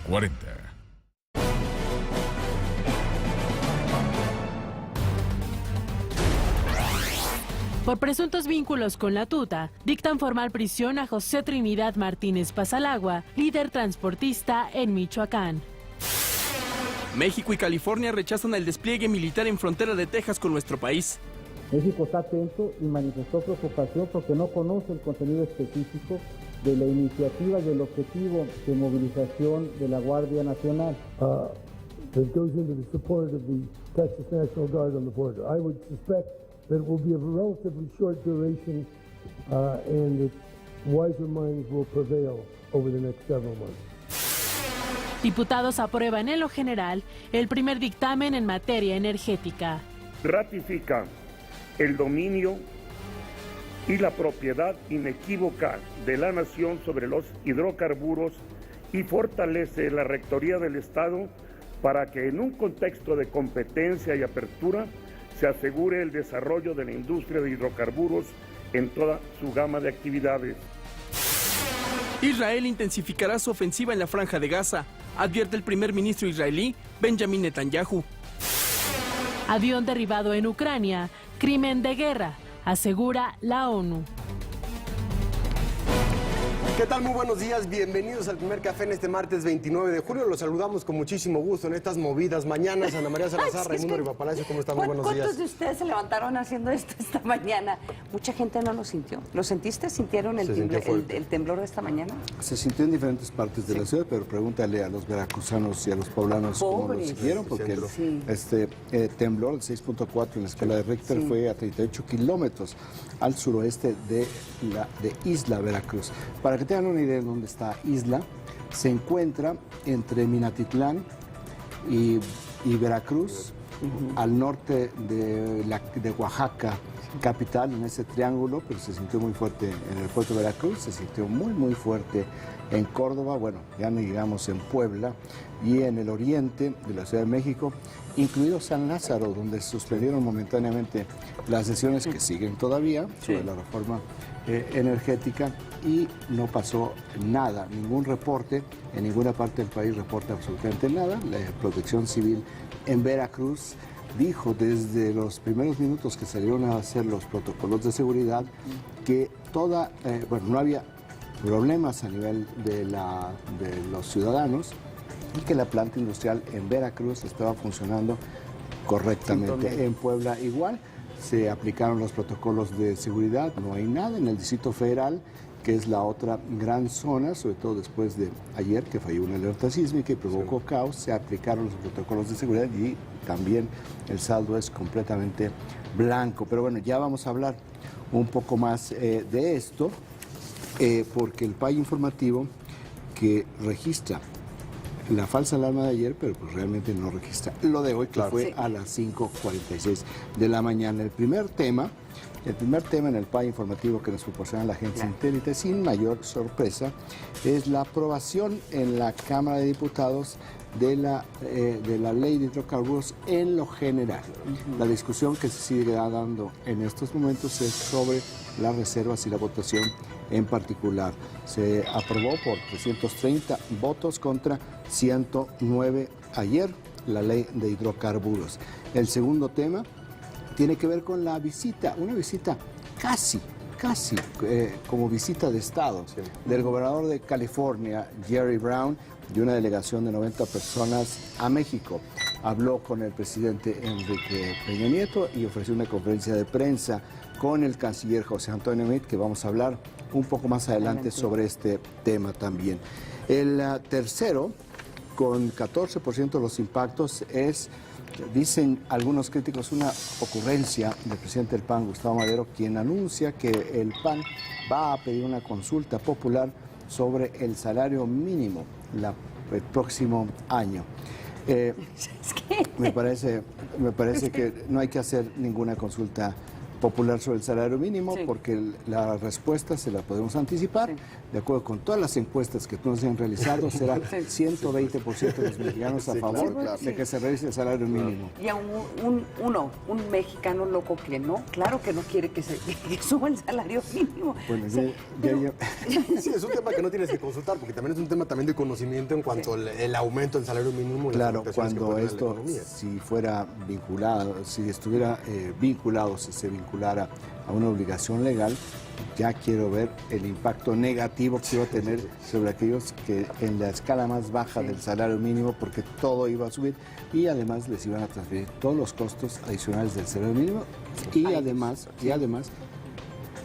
5:40. Por presuntos vínculos con la tuta, dictan formal prisión a José Trinidad Martínez Pasalagua, líder transportista en Michoacán. México y California rechazan el despliegue militar en frontera de Texas con nuestro país. México está atento y manifestó preocupación porque no conoce el contenido específico de la iniciativa y el objetivo de movilización de la Guardia Nacional. That goes into the support of the Texas National Guard on the border. I would suspect that it will be of a relatively short duration and that wiser minds will prevail over the next several months. Diputados aprueban en lo general el primer dictamen en materia energética. Ratifica el dominio y la propiedad inequívoca de la nación sobre los hidrocarburos y fortalece la Rectoría del Estado para que en un contexto de competencia y apertura se asegure el desarrollo de la industria de hidrocarburos en toda su gama de actividades. Israel intensificará su ofensiva en la Franja de Gaza, advierte el primer ministro israelí Benjamin Netanyahu. Avión derribado en Ucrania, crimen de guerra, asegura la ONU. ¿Qué tal? Muy buenos días, bienvenidos al primer café en este martes 29 de julio. Los saludamos con muchísimo gusto en estas movidas mañanas. Ana María Salazar, Raimundo Rivapalacio, ¿cómo están? Muy buenos días. ¿Cuántos de ustedes se levantaron haciendo esto esta mañana? Mucha gente no lo sintió. ¿Lo sentiste? ¿Sintieron el temblor de esta mañana? Se sintió en diferentes partes de la ciudad, pero pregúntale a los veracruzanos y a los poblanos cómo lo siguieron, porque este temblor de 6.4 en la escala de Richter fue a 38 kilómetros al suroeste de Isla Veracruz. Para que tengan una idea de dónde está Isla, se encuentra entre Minatitlán y Veracruz, al norte de Oaxaca, capital, en ese triángulo, pero se sintió muy fuerte en el puerto de Veracruz, se sintió muy fuerte en Córdoba, bueno, ya no llegamos en Puebla, y en el oriente de la Ciudad de México, incluido San Lázaro, donde se suspendieron momentáneamente las sesiones que siguen todavía sobre la reforma energética, y no pasó nada, ningún reporte, en ninguna parte del país reporta absolutamente nada. La Protección Civil en Veracruz dijo desde los primeros minutos que salieron a hacer los protocolos de seguridad que no había problemas a nivel de los ciudadanos y que la planta industrial en Veracruz estaba funcionando correctamente. En Puebla igual, se aplicaron los protocolos de seguridad, no hay nada. En el Distrito Federal, que es la otra gran zona, sobre todo después de ayer que falló una alerta sísmica y provocó caos, se aplicaron los protocolos de seguridad y también el saldo es completamente blanco. Pero bueno, ya vamos a hablar un poco más de esto, porque el PAI informativo que registra la falsa alarma de ayer, pero pues realmente no registra lo de hoy, que fue a las 5:46 de la mañana. El primer tema en el PAI informativo que nos proporciona la agencia Intérite, sin mayor sorpresa, es la aprobación en la Cámara de Diputados de la ley de hidrocarburos en lo general. La discusión que se sigue dando en estos momentos es sobre las reservas y la votación en particular. Se aprobó por 330 votos contra 109 ayer la ley de hidrocarburos. El segundo tema tiene que ver con la visita, una visita casi como visita de Estado del gobernador de California, Jerry Brown, de una delegación de 90 personas a México. Habló con el presidente Enrique Peña Nieto y ofreció una conferencia de prensa con el canciller José Antonio Meade, que vamos a hablar un poco más adelante sobre este tema también. El tercero, con 14% de los impactos, es, dicen algunos críticos, una ocurrencia del presidente del PAN, Gustavo Madero, quien anuncia que el PAN va a pedir una consulta popular sobre el salario mínimo el próximo año. Me parece que no hay que hacer ninguna consulta popular sobre el salario mínimo, Sí. porque la respuesta se la podemos anticipar. Sí. De acuerdo con todas las encuestas que nos han realizado, será 120% de los mexicanos a favor de que se realice el salario mínimo. Y a un mexicano loco que no, claro que no quiere que suba el salario mínimo. Bueno, O sea, Sí, es un tema que no tienes que consultar, porque también es un tema también de conocimiento en cuanto al aumento del salario mínimo. Y claro, las afectaciones que cuando puede tener esto, la economía. si fuera vinculado, si estuviera vinculado, si se vinculara a una obligación legal, ya quiero ver el impacto negativo que iba a tener sobre aquellos que en la escala más baja del salario mínimo, porque todo iba a subir y además les iban a transferir todos los costos adicionales del salario mínimo y además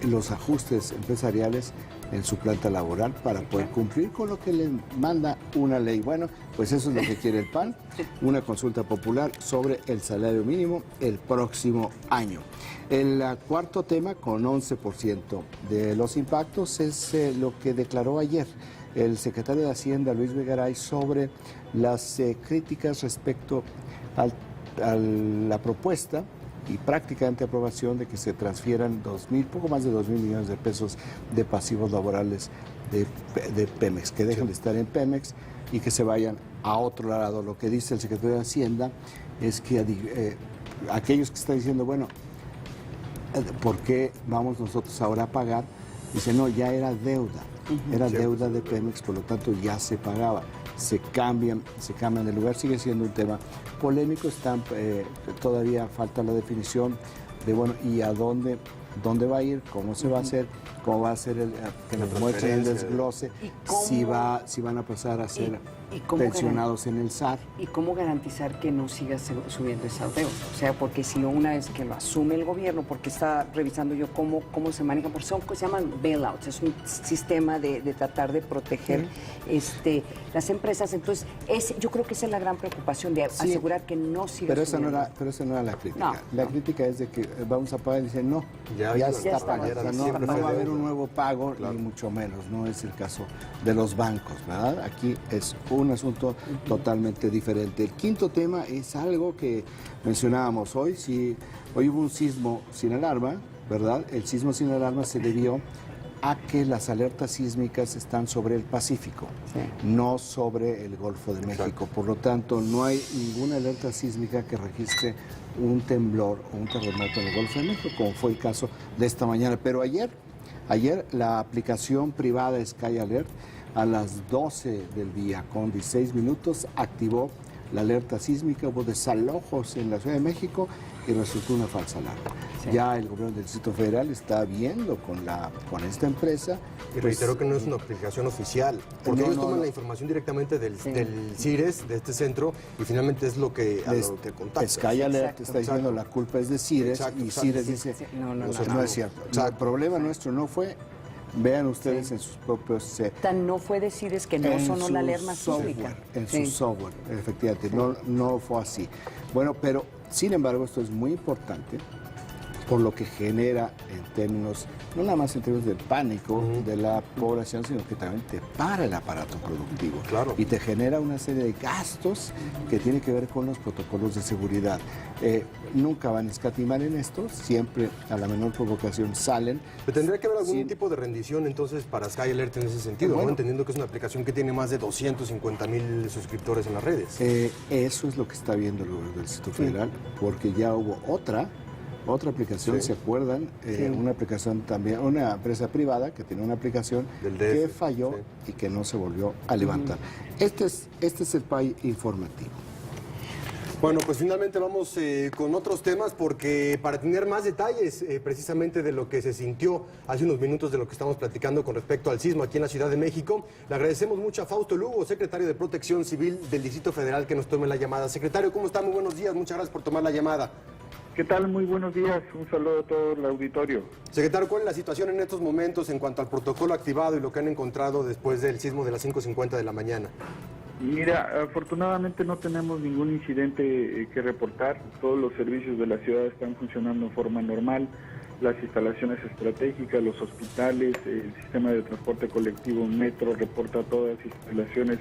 los ajustes empresariales en su planta laboral para poder cumplir con lo que le manda una ley. Bueno, pues eso es lo que quiere el PAN, una consulta popular sobre el salario mínimo el próximo año. El cuarto tema, con 11% de los impactos, es lo que declaró ayer el secretario de Hacienda, Luis Videgaray, sobre las críticas respecto a la propuesta y prácticamente aprobación de que se transfieran poco más de 2,000 millones de pesos de pasivos laborales de Pemex, que dejen de estar en Pemex y que se vayan a otro lado. Lo que dice el secretario de Hacienda es que aquellos que están diciendo, bueno, ¿por qué vamos nosotros ahora a pagar? Dice, no, ya era deuda, era deuda de Pemex, por lo tanto ya se pagaba. Se cambian de lugar, sigue siendo un tema polémico, todavía falta la definición de, bueno, ¿y a dónde va a ir? ¿Cómo se va a hacer? ¿Cómo va a ser que nos muestren el desglose? Si van a pasar a ser pensionados en el SAR. ¿Y cómo garantizar que no siga subiendo esa deuda? O sea, porque si una vez que lo asume el gobierno, porque está revisando yo cómo se manejan, porque se llaman bailouts, es un sistema de tratar de proteger las empresas. Entonces, yo creo que esa es la gran preocupación, de asegurar que no siga subiendo. Pero esa no era la crítica. No, la crítica es de que vamos a pagar y dicen, no, ya está pagado. No va a haber un nuevo pago, ni mucho menos. No es el caso de los bancos, ¿verdad? Aquí es un asunto totalmente diferente. El quinto tema es algo que mencionábamos hoy. Hoy hubo un sismo sin alarma, ¿verdad? El sismo sin alarma se debió a que las alertas sísmicas están sobre el Pacífico, no sobre el Golfo de México. Por lo tanto, no hay ninguna alerta sísmica que registre un temblor o un terremoto en el Golfo de México, como fue el caso de esta mañana. Pero ayer la aplicación privada Sky Alert, a las 12 del día, con 16 minutos, activó la alerta sísmica. Hubo desalojos en la Ciudad de México y resultó una falsa alarma. Ya el gobierno del Distrito Federal está viendo con esta empresa. Y reiteró que no es una aplicación oficial, porque ellos toman la información directamente del CIRES, de este centro, y finalmente es lo que contacta. Sky Alert está diciendo la culpa es de CIRES, y CIRES dice, no es cierto. El problema nuestro no fue. Vean ustedes en sus propios... no fue decir es que no sonó la alarma sísmica. En su software, efectivamente, no fue así. Bueno, pero sin embargo esto es muy importante por lo que genera en términos, no nada más en términos del pánico de la población, sino que también te para el aparato productivo. Claro. Y te genera una serie de gastos que tienen que ver con los protocolos de seguridad. Nunca van a escatimar en esto, siempre a la menor provocación salen. Pero tendría que haber algún tipo de rendición entonces para Sky Alert en ese sentido, ¿no? Entendiendo que es una aplicación que tiene más de 250,000 suscriptores en las redes. Eso es lo que está viendo el gobierno del Distrito Federal, porque ya hubo otra aplicación, ¿se acuerdan? Una aplicación también, una empresa privada que tenía una aplicación que falló y que no se volvió a levantar. Este es el país informativo. Bueno, pues finalmente vamos con otros temas, porque para tener más detalles precisamente de lo que se sintió hace unos minutos, de lo que estamos platicando con respecto al sismo aquí en la Ciudad de México, le agradecemos mucho a Fausto Lugo, secretario de Protección Civil del Distrito Federal, que nos tome la llamada. Secretario, ¿cómo está? Muy buenos días, muchas gracias por tomar la llamada. ¿Qué tal? Muy buenos días. Un saludo a todo el auditorio. Secretario, ¿cuál es la situación en estos momentos en cuanto al protocolo activado y lo que han encontrado después del sismo de las 5:50 de la mañana? Mira, afortunadamente no tenemos ningún incidente que reportar. Todos los servicios de la ciudad están funcionando en forma normal. Las instalaciones estratégicas, los hospitales, el sistema de transporte colectivo, metro, reporta todas las instalaciones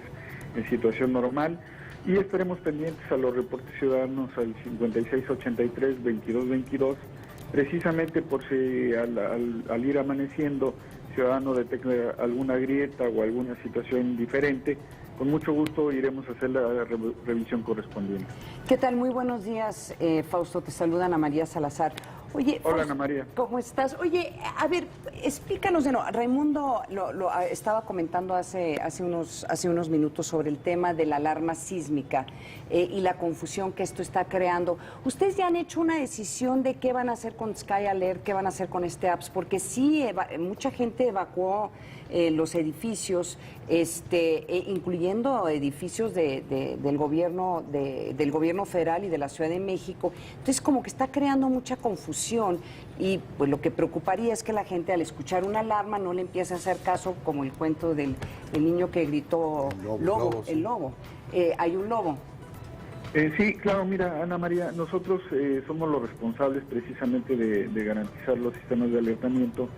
en situación normal. Y estaremos pendientes a los reportes ciudadanos al 5683-2222 precisamente por si al ir amaneciendo ciudadano detecta alguna grieta o alguna situación diferente, con mucho gusto iremos a hacer la revisión correspondiente. ¿Qué tal? Muy buenos días, Fausto. Te saluda Ana María Salazar. Oye, hola, Fausto, Ana María. ¿Cómo estás? Oye, a ver, explícanos de nuevo. Raimundo lo estaba comentando hace unos minutos sobre el tema de la alarma sísmica y la confusión que esto está creando. ¿Ustedes ya han hecho una decisión de qué van a hacer con Sky Alert, qué van a hacer con este apps? Porque sí, mucha gente evacuó los edificios, incluyendo edificios del gobierno federal y de la Ciudad de México. Entonces, como que está creando mucha confusión y pues lo que preocuparía es que la gente al escuchar una alarma no le empiece a hacer caso, como el cuento del niño que gritó el lobo. Hay un lobo. Sí, claro, mira, Ana María, nosotros somos los responsables precisamente de garantizar los sistemas de alertamiento.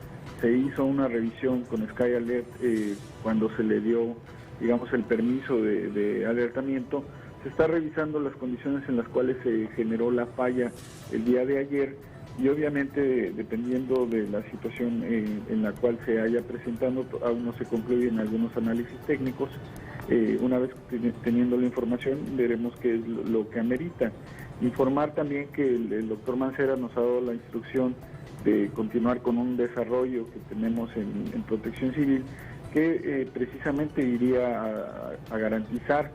Se hizo una revisión con Sky Alert cuando se le dio, digamos, el permiso de alertamiento. Se está revisando las condiciones en las cuales se generó la falla el día de ayer y obviamente dependiendo de la situación en la cual se haya presentado, aún no se concluyen algunos análisis técnicos. Una vez teniendo la información veremos qué es lo que amerita. Informar también que el doctor Mancera nos ha dado la instrucción de continuar con un desarrollo que tenemos en Protección Civil que precisamente iría a garantizar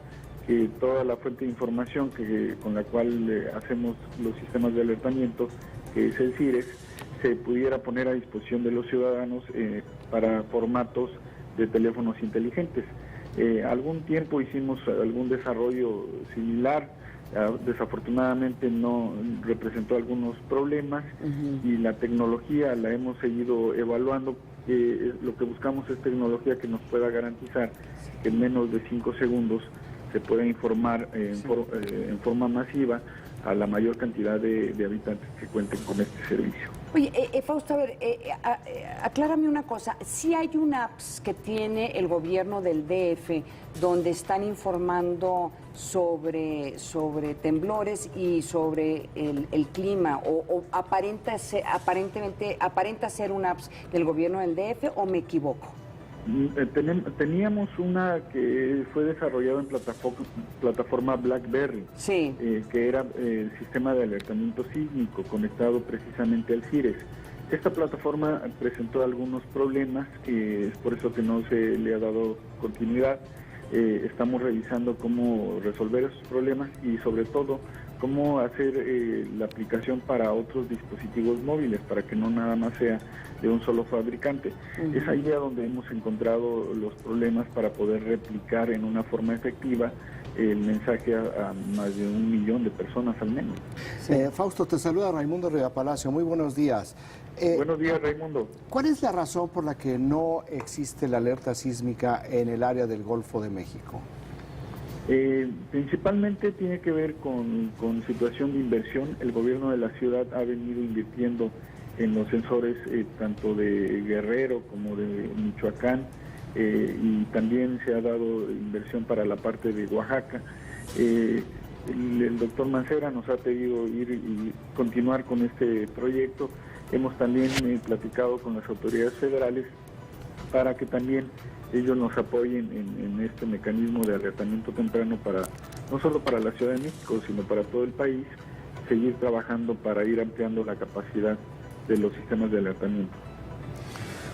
que toda la fuente de información con la cual hacemos los sistemas de alertamiento, que es el CIRES, se pudiera poner a disposición de los ciudadanos para formatos de teléfonos inteligentes. Algún tiempo hicimos algún desarrollo similar, desafortunadamente no representó algunos problemas y la tecnología la hemos seguido evaluando. Lo que buscamos es tecnología que nos pueda garantizar que en menos de 5 segundos se pueda informar en forma masiva a la mayor cantidad de habitantes que cuenten con este servicio. Oye, Fausto, a ver, aclárame una cosa. ¿Sí hay una apps que tiene el gobierno del DF donde están informando sobre temblores y sobre el clima? ¿O aparenta ser una apps del gobierno del DF o me equivoco? Teníamos una que fue desarrollada en plataforma BlackBerry, sí. Que era el sistema de alertamiento sísmico conectado precisamente al CIRES. Esta plataforma presentó algunos problemas, es por eso que no se le ha dado continuidad. Estamos revisando cómo resolver esos problemas y sobre todo cómo hacer la aplicación para otros dispositivos móviles, para que no nada más sea de un solo fabricante. Es ahí a donde hemos encontrado los problemas para poder replicar en una forma efectiva el mensaje a más de 1 millón de personas al menos. Fausto, te saluda Raimundo Rivera Palacio. Muy buenos días. Buenos días, Raimundo. ¿Cuál es la razón por la que no existe la alerta sísmica en el área del Golfo de México? Principalmente tiene que ver con situación de inversión. El gobierno de la ciudad ha venido invirtiendo en los sensores tanto de Guerrero como de Michoacán y también se ha dado inversión para la parte de Oaxaca. El doctor Mancera nos ha pedido ir y continuar con este proyecto. Hemos también platicado con las autoridades federales para que también ellos nos apoyen en este mecanismo de alertamiento temprano para no solo para la Ciudad de México, sino para todo el país, seguir trabajando para ir ampliando la capacidad de los sistemas de alertamiento.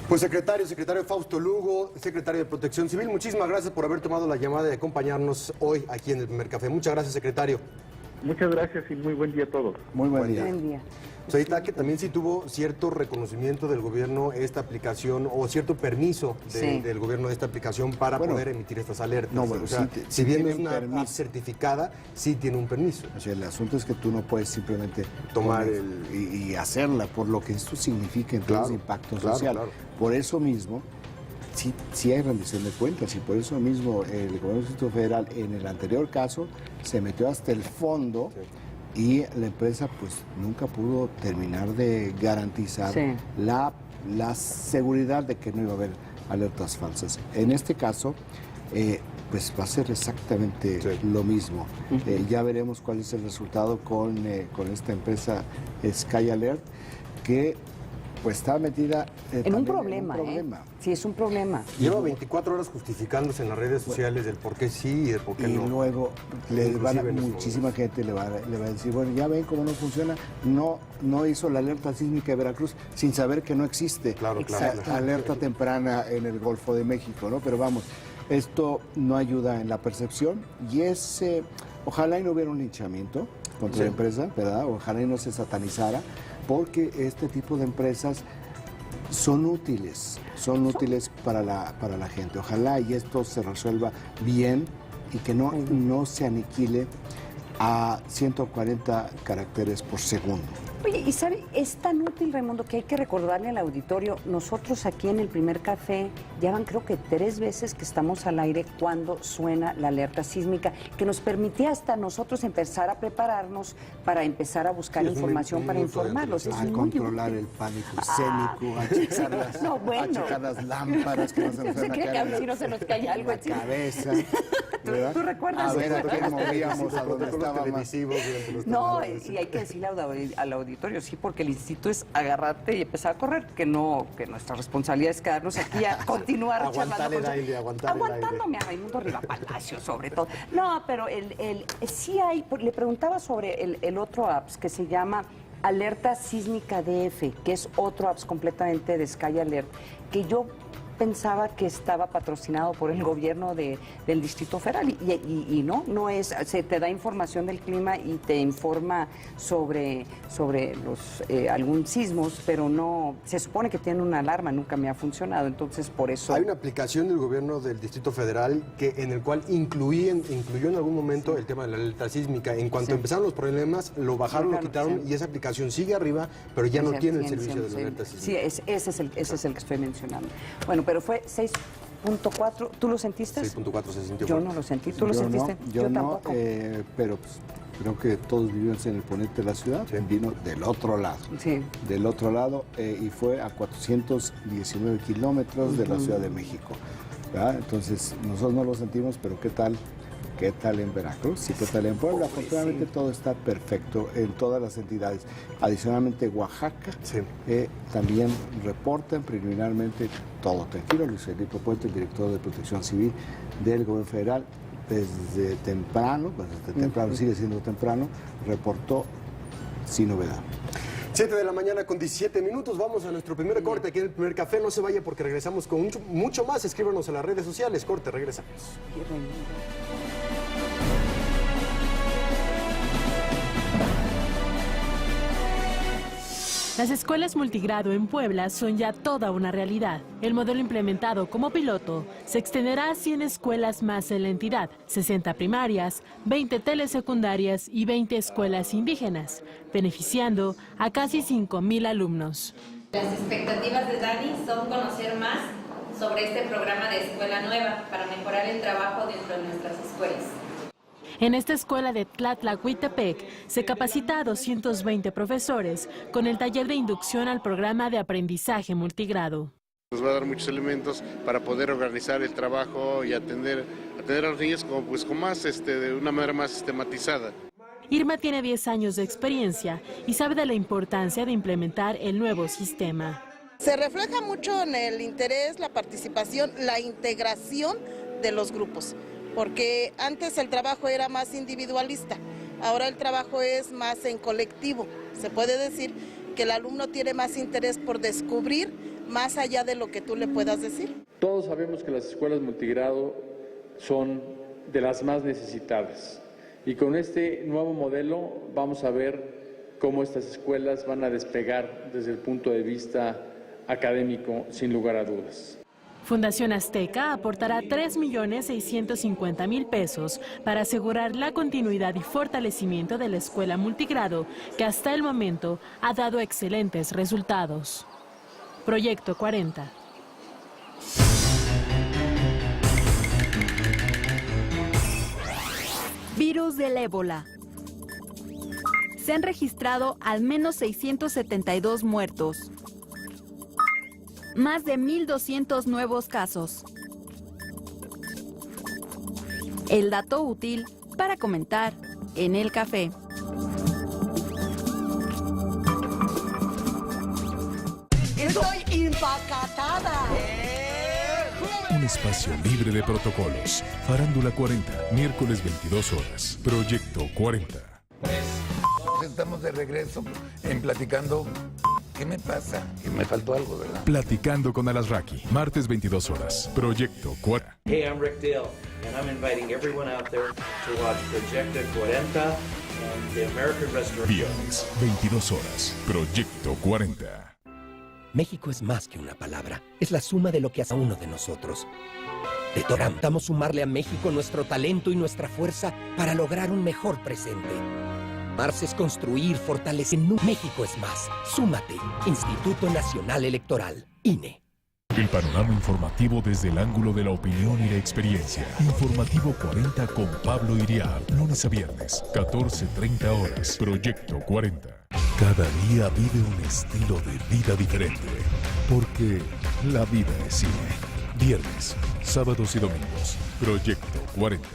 Pues secretario Fausto Lugo, secretario de Protección Civil, muchísimas gracias por haber tomado la llamada y acompañarnos hoy aquí en el Primer Café. Muchas gracias, secretario. Muchas gracias y muy buen día a todos. Muy buen día. Buen día. Señorita, que también sí tuvo cierto reconocimiento del gobierno esta aplicación o cierto permiso del gobierno de esta aplicación para poder emitir estas alertas. No, bueno, o sea, si bien es una app certificada, sí tiene un permiso. O sea, el asunto es que tú no puedes simplemente tomar y hacerla por lo que esto significa en todo el impacto social. Claro. Por eso mismo, sí hay rendición de cuentas y por eso mismo el gobierno del Distrito Federal en el anterior caso se metió hasta el fondo. Y la empresa pues nunca pudo terminar de garantizar la seguridad de que no iba a haber alertas falsas. En este caso, pues va a ser exactamente lo mismo. Ya veremos cuál es el resultado con esta empresa Sky Alert. que pues está metida en un problema. Sí, es un problema. Lleva 24 horas justificándose en las redes sociales del por qué sí y del por qué no. Y luego muchísima gente le va a decir, bueno, ya ven cómo no funciona, no hizo la alerta sísmica de Veracruz sin saber que no existe. Claro. Alerta temprana en el Golfo de México, ¿no? Pero vamos, esto no ayuda en la percepción y ojalá y no hubiera un linchamiento contra la empresa, ¿verdad? Ojalá y no se satanizara, porque este tipo de empresas son útiles para la gente. Ojalá y esto se resuelva bien y que no se aniquile a 140 caracteres por segundo. Oye, y sabe, es tan útil, Raimundo, que hay que recordarle al auditorio, nosotros aquí en el Primer Café ya van creo que 3 veces que estamos al aire cuando suena la alerta sísmica, que nos permitía hasta nosotros empezar a prepararnos para empezar a buscar información para informarlos. A controlar el pánico escénico, a checar las lámparas que no se nos si no se nos cae algo en la cabeza. ¿Tú recuerdas? A ver a qué movíamos, a dónde estábamos. No, y hay que decirle al auditorio, sí, porque el instinto es agarrarte y empezar a correr, que nuestra responsabilidad es quedarnos aquí a continuar aguantándome a Raimundo Riva Palacio, sobre todo. No, pero sí hay, le preguntaba sobre el otro apps que se llama Alerta Sísmica DF, que es otro apps completamente de Sky Alert, que yo pensaba que estaba patrocinado por el gobierno del Distrito Federal y no es, se te da información del clima y te informa sobre algún sismos, pero no, se supone que tiene una alarma, nunca me ha funcionado, entonces por eso... Hay una aplicación del gobierno del Distrito Federal en el cual incluyó en algún momento el tema de la alerta sísmica. En cuanto empezaron los problemas, lo bajaron, lo quitaron y esa aplicación sigue arriba, pero ya no tiene el servicio de la alerta sísmica. Sí, ese es el que estoy mencionando. Bueno, pero fue 6.4, ¿tú lo sentiste? 6.4 se sintió. Yo no lo sentí, ¿tú lo sentiste? Yo tampoco. Pero pues, creo que todos vivimos en el poniente de la ciudad, vino del otro lado. Sí. Del otro lado y fue a 419 kilómetros de la Ciudad de México. ¿Verdad? Entonces, nosotros no lo sentimos, pero ¿qué tal en Veracruz? Sí, ¿qué tal en Puebla? Afortunadamente todo está perfecto en todas las entidades. Adicionalmente, Oaxaca también reportan preliminarmente todo tranquilo. Luis Felipe Puente, el director de Protección Civil del Gobierno Federal, desde temprano, sigue siendo temprano, reportó sin novedad. 7 de la mañana con 17 minutos, vamos a nuestro primer corte aquí en el Primer Café. No se vaya porque regresamos con mucho más. Escríbanos a las redes sociales. Corte, regresamos. Las escuelas multigrado en Puebla son ya toda una realidad. El modelo implementado como piloto se extenderá a 100 escuelas más en la entidad, 60 primarias, 20 telesecundarias y 20 escuelas indígenas, beneficiando a casi 5,000 alumnos. Las expectativas de Dani son conocer más sobre este programa de Escuela Nueva para mejorar el trabajo dentro de nuestras escuelas. En esta escuela de Tlatlahuitepec se capacita a 220 profesores con el taller de inducción al programa de aprendizaje multigrado. Nos va a dar muchos elementos para poder organizar el trabajo y atender a los niños con más, de una manera más sistematizada. Irma tiene 10 años de experiencia y sabe de la importancia de implementar el nuevo sistema. Se refleja mucho en el interés, la participación, la integración de los grupos. Porque antes el trabajo era más individualista, ahora el trabajo es más en colectivo. Se puede decir que el alumno tiene más interés por descubrir más allá de lo que tú le puedas decir. Todos sabemos que las escuelas multigrado son de las más necesitadas y con este nuevo modelo vamos a ver cómo estas escuelas van a despegar desde el punto de vista académico sin lugar a dudas. Fundación Azteca aportará 3,650,000 pesos para asegurar la continuidad y fortalecimiento de la escuela multigrado, que hasta el momento ha dado excelentes resultados. Proyecto 40. Virus del ébola. Se han registrado al menos 672 muertos. Más de 1,200 nuevos casos. El dato útil para comentar en el café. Estoy impacatada. Un espacio libre de protocolos. Farándula 40, miércoles 22 horas. Proyecto 40. Estamos de regreso en Platicando. ¿Qué me pasa? Que me faltó algo, ¿verdad? Platicando con Alasraqui, martes 22 horas. Proyecto 40. Hey, I'm Rick Dale, and I'm inviting everyone out there to watch Proyecto 40 and the American Restoration. Viernes, 22 horas. Proyecto 40. México es más que una palabra, es la suma de lo que hace a uno de nosotros. Detonamos sumarle a México nuestro talento y nuestra fuerza para lograr un mejor presente. Amarse es construir, fortalecer. México es más. Súmate. Instituto Nacional Electoral, INE. El panorama informativo desde el ángulo de la opinión y la experiencia. Informativo 40 con Pablo Iriar. Lunes a viernes, 14:30 horas. Proyecto 40. Cada día vive un estilo de vida diferente. Porque la vida es cine. Viernes, sábados y domingos. Proyecto 40.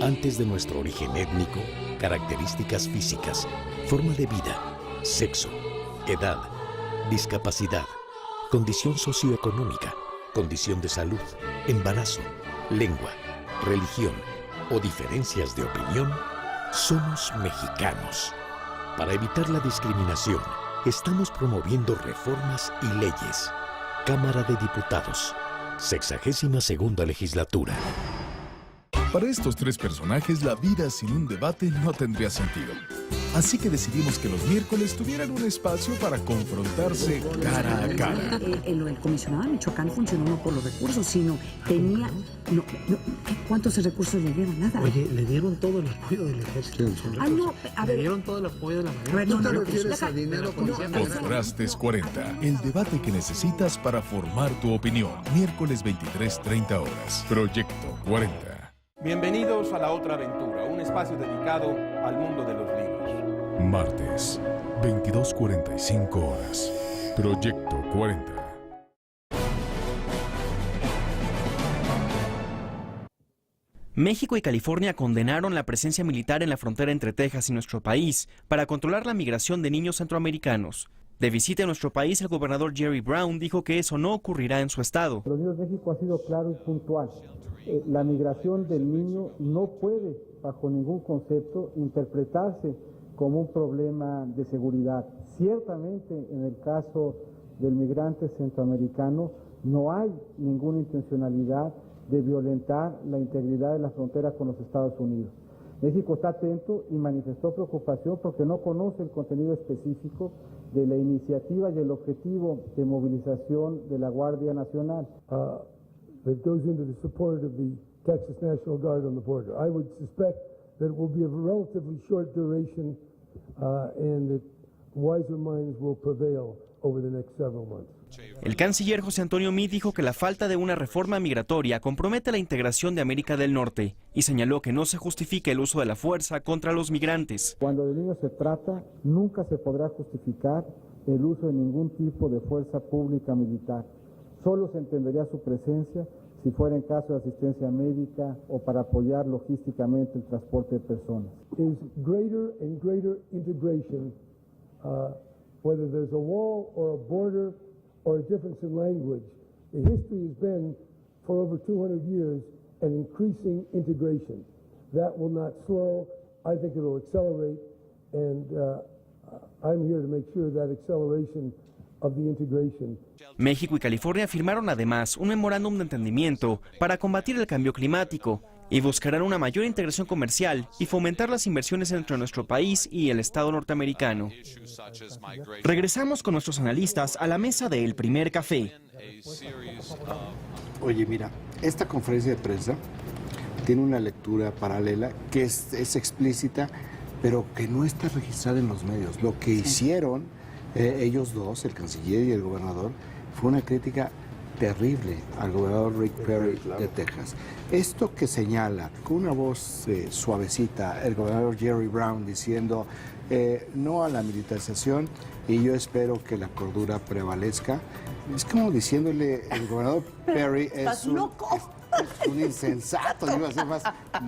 Antes de nuestro origen étnico, características físicas, forma de vida, sexo, edad, discapacidad, condición socioeconómica, condición de salud, embarazo, lengua, religión o diferencias de opinión, somos mexicanos. Para evitar la discriminación, estamos promoviendo reformas y leyes. Cámara de Diputados, 62ª legislatura. Para estos tres personajes, la vida sin un debate no tendría sentido. Así que decidimos que los miércoles tuvieran un espacio para confrontarse cara a cara. El comisionado de Michoacán funcionó no por los recursos, sino tenía... ¿Cuántos recursos le dieron? Nada. Oye, le dieron todo el apoyo del ejército. Le dieron todo el apoyo de la Marina. ¿Tú te refieres a dinero? Contrastes 40, el debate que necesitas para formar tu opinión. Miércoles 23:30 horas. Proyecto 40. Bienvenidos a La Otra Aventura, un espacio dedicado al mundo de los libros. Martes, 22:45 horas. Proyecto 40. México y California condenaron la presencia militar en la frontera entre Texas y nuestro país para controlar la migración de niños centroamericanos. De visita en nuestro país, el gobernador Jerry Brown dijo que eso no ocurrirá en su estado. Los Unidos de México ha sido claro y puntual. La migración del niño no puede, bajo ningún concepto, interpretarse como un problema de seguridad. Ciertamente, en el caso del migrante centroamericano, no hay ninguna intencionalidad de violentar la integridad de la frontera con los Estados Unidos. México está atento y manifestó preocupación porque no conoce el contenido específico de la iniciativa y el objetivo de movilización de la Guardia Nacional. That goes into the support of the Texas National Guard on the border. I would suspect that it will be of a relatively short duration and that wiser minds will prevail over the next several months. El canciller José Antonio Meade dijo que la falta de una reforma migratoria compromete la integración de América del Norte y señaló que no se justifica el uso de la fuerza contra los migrantes. Cuando de niños se trata, nunca se podrá justificar el uso de ningún tipo de fuerza pública militar. Solo se entendería su presencia si fuera en caso de asistencia médica o para apoyar logísticamente el transporte de personas. Is greater and greater integration, whether there's a wall or a border or a difference in language. The history has been, for over 200 years, an increasing integration. That will not slow. I think it will accelerate, and I'm here to make sure that acceleration of the integration. México y California firmaron además un memorándum de entendimiento para combatir el cambio climático y buscarán una mayor integración comercial y fomentar las inversiones entre nuestro país y el Estado norteamericano. Regresamos con nuestros analistas a la mesa de El Primer Café. Oye, mira, esta conferencia de prensa tiene una lectura paralela que es explícita, pero que no está registrada en los medios. Lo que hicieron ellos dos, el canciller y el gobernador, fue una crítica terrible al gobernador Rick Perry de Texas. Esto que señala con una voz suavecita el gobernador Jerry Brown diciendo no a la militarización y yo espero que la cordura prevalezca, es como diciéndole el gobernador Perry es un insensato, iba a ser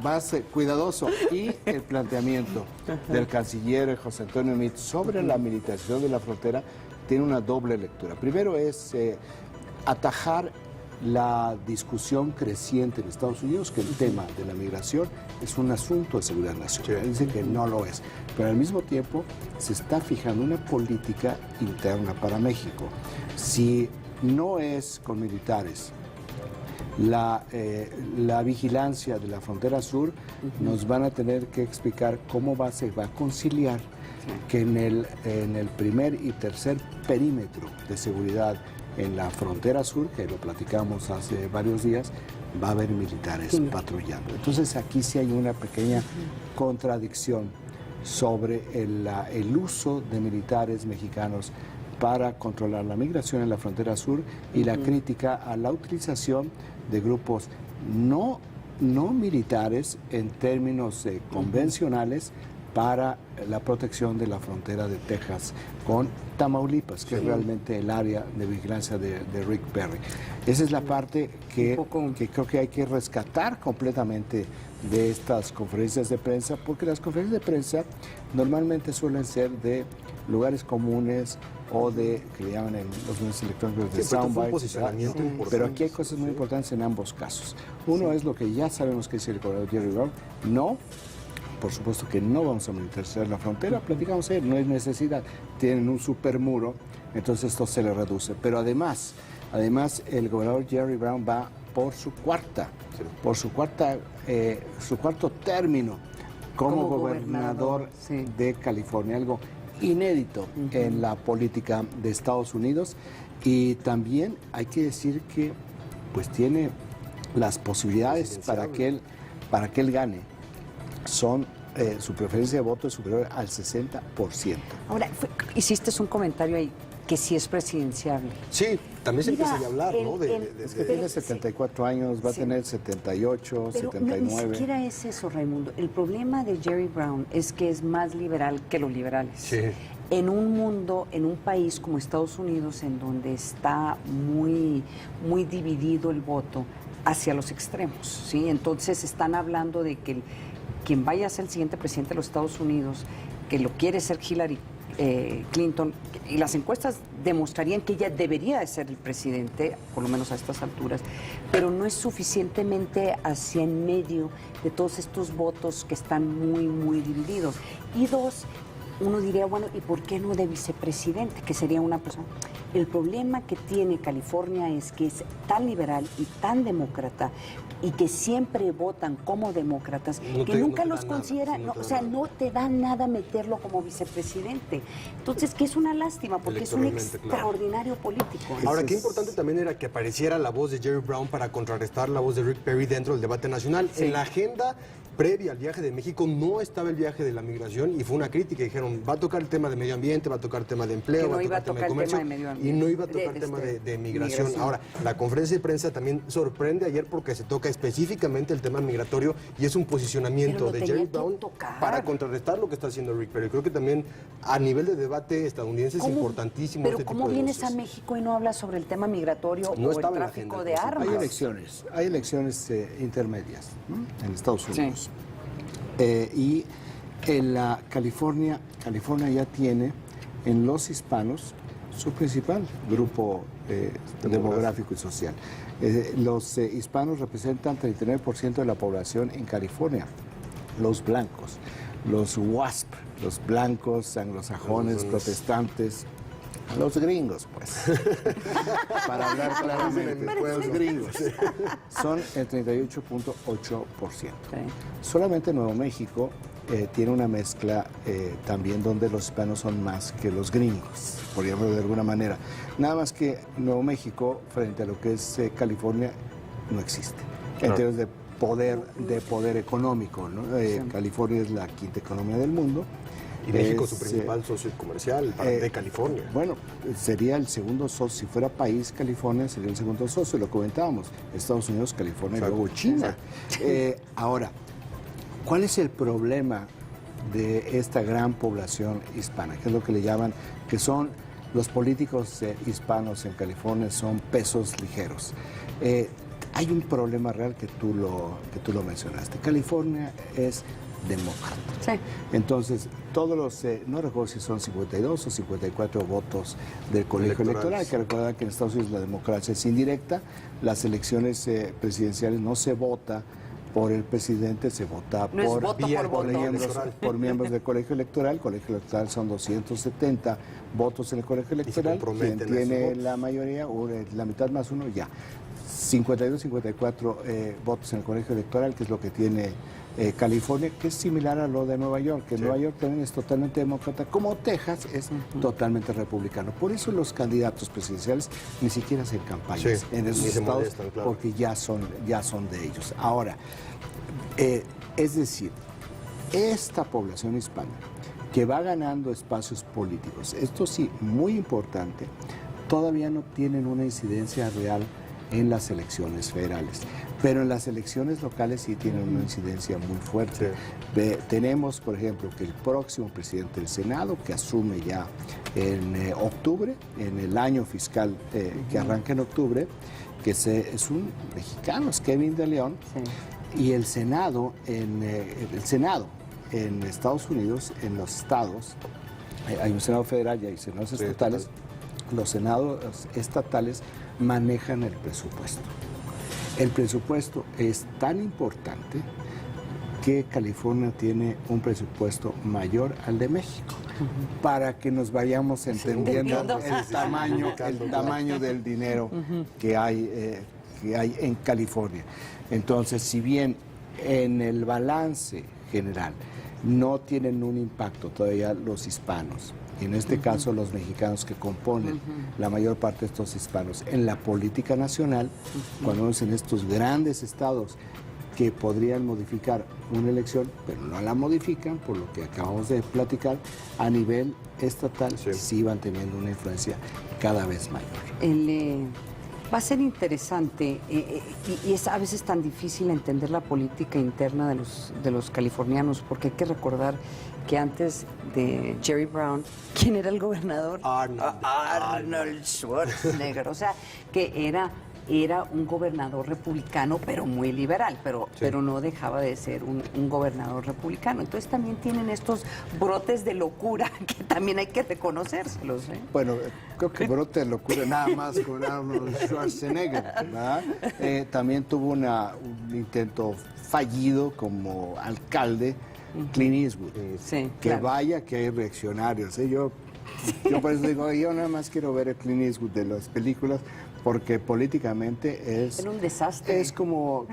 más cuidadoso. Y el planteamiento del canciller José Antonio Meade sobre la militarización de la frontera tiene una doble lectura. Primero es atajar la discusión creciente en Estados Unidos que el tema de la migración es un asunto de seguridad nacional. Dicen que no lo es, pero al mismo tiempo se está fijando una política interna para México. Si no es con militares la vigilancia de la frontera sur, nos van a tener que explicar cómo se va a conciliar que en el primer y tercer perímetro de seguridad en la frontera sur, que lo platicamos hace varios días, va a haber militares patrullando. Entonces aquí sí hay una pequeña contradicción sobre el uso de militares mexicanos para controlar la migración en la frontera sur y la crítica a la utilización de grupos no militares en términos convencionales para la protección de la frontera de Texas con Tamaulipas, que es realmente el área de vigilancia de Rick Perry. Esa es la parte que creo que hay que rescatar completamente de estas conferencias de prensa, porque las conferencias de prensa normalmente suelen ser de lugares comunes o de, que le llaman en los medios electrónicos, de soundbites, pero aquí hay cosas muy importantes en ambos casos. Uno es lo que ya sabemos que dice el gobernador Jerry Brown, por supuesto que no vamos a militarizar la frontera, platicamos ayer, no hay necesidad, tienen un supermuro, entonces esto se le reduce. Pero además el gobernador Jerry Brown va por su cuarto término como gobernador de California, algo inédito en la política de Estados Unidos, y también hay que decir que pues tiene las posibilidades para que él gane. Su preferencia de voto es superior al 60%. Ahora, hiciste un comentario ahí que sí es presidenciable. Sí, también se empieza a hablar, ¿no? Es que tiene 74 años, va a tener 78, pero 79. Ni siquiera es eso, Raimundo. El problema de Jerry Brown es que es más liberal que los liberales. Sí. En un mundo, en un país como Estados Unidos, en donde está muy dividido el voto hacia los extremos, ¿sí? Entonces están hablando de que quien vaya a ser el siguiente presidente de los Estados Unidos, que lo quiere ser Hillary Clinton, y las encuestas demostrarían que ella debería de ser el presidente, por lo menos a estas alturas, pero no es suficientemente hacia en medio de todos estos votos que están muy divididos. Y dos, uno diría, bueno, ¿y por qué no de vicepresidente, que sería una persona? El problema que tiene California es que es tan liberal y tan demócrata, y que siempre votan como demócratas, que nunca los consideran, o sea, no te da nada meterlo como vicepresidente. Entonces, que es una lástima, porque es un extraordinario político. Ahora, qué importante también era que apareciera la voz de Jerry Brown para contrarrestar la voz de Rick Perry dentro del debate nacional. En la agenda previa al viaje de México no estaba el viaje de la migración, y fue una crítica. Dijeron, va a tocar el tema de medio ambiente, va a tocar el tema de empleo, va a tocar el tema de comercio, y no iba a tocar el tema de migración. Ahora, la conferencia de prensa también sorprende ayer porque se toca específicamente el tema migratorio, y es un posicionamiento de Jerry Brown para contrarrestar lo que está haciendo Rick Perry. Creo que también a nivel de debate estadounidense es importantísimo. Pero este ¿cómo tipo de vienes voces a México y no hablas sobre el tema migratorio o el tráfico de armas? Hay elecciones intermedias, ¿no?, en Estados Unidos. Sí. Y en la California ya tiene en los hispanos su principal grupo demográfico y social. Los hispanos representan 39% de la población en California. Los blancos, los WASP, los blancos, anglosajones, protestantes, los gringos, pues, para hablar claramente, los gringos, son el 38.8%. Solamente Nuevo México tiene una mezcla también donde los hispanos son más que los gringos, por llamarlo de alguna manera. Nada más que Nuevo México, frente a lo que es California, no existe. En términos de poder económico, ¿no? California es la quinta economía del mundo. Y México es su principal socio comercial de California. Bueno, sería el segundo socio. Si fuera país, California sería el segundo socio, lo comentábamos. Estados Unidos, California y luego China. Ahora, ¿cuál es el problema de esta gran población hispana? ¿Qué es lo que le llaman? Que son los políticos hispanos en California, son pesos ligeros. Hay un problema real que tú lo mencionaste. California es demócrata. Sí. Entonces, todos los, no recuerdo si son 52 o 54 votos del colegio electoral. Hay que recordar que en Estados Unidos la democracia es indirecta, las elecciones presidenciales no se vota por el presidente, se vota no por, voto por miembros del colegio electoral. El colegio electoral son 270 votos en el colegio electoral. Quien tiene la mayoría, o la mitad más uno, ya. 52, 54 votos en el colegio electoral, que es lo que tiene California, que es similar a lo de Nueva York, que Nueva York también es totalmente demócrata, como Texas es totalmente republicano. Por eso los candidatos presidenciales ni siquiera hacen campañas en esos estados, porque ya son de ellos. Ahora, es decir, esta población hispana que va ganando espacios políticos, esto sí, muy importante, todavía no tienen una incidencia real en las elecciones federales, pero en las elecciones locales sí tienen una incidencia muy fuerte. Tenemos, por ejemplo, que el próximo presidente del Senado, que asume ya en octubre, en el año fiscal que arranca en octubre, que es un mexicano, es Kevin de León, y el Senado en Estados Unidos, en los estados, hay un Senado federal y hay senados estatales. Los senados estatales manejan el presupuesto. El presupuesto es tan importante que California tiene un presupuesto mayor al de México, para que nos vayamos entendiendo el tamaño del dinero que hay en California. Entonces, si bien en el balance general no tienen un impacto todavía los hispanos, en este caso los mexicanos que componen la mayor parte de estos hispanos en la política nacional, cuando vemos en estos grandes estados que podrían modificar una elección, pero no la modifican, por lo que acabamos de platicar, a nivel estatal sí van teniendo una influencia cada vez mayor. Va a ser interesante y es a veces tan difícil entender la política interna de los californianos, porque hay que recordar que antes de Jerry Brown, ¿quién era el gobernador? Arnold Schwarzenegger, o sea, que era un gobernador republicano, pero muy liberal, pero no dejaba de ser un gobernador republicano. Entonces también tienen estos brotes de locura que también hay que reconocérselos. Bueno, creo que brote de locura nada más con Arnold Schwarzenegger, ¿verdad? También tuvo un intento fallido como alcalde, Clint Eastwood. Que vaya que hay reaccionarios. Yo por eso digo, yo nada más quiero ver el Clint Eastwood de las películas, porque políticamente es un desastre. Es como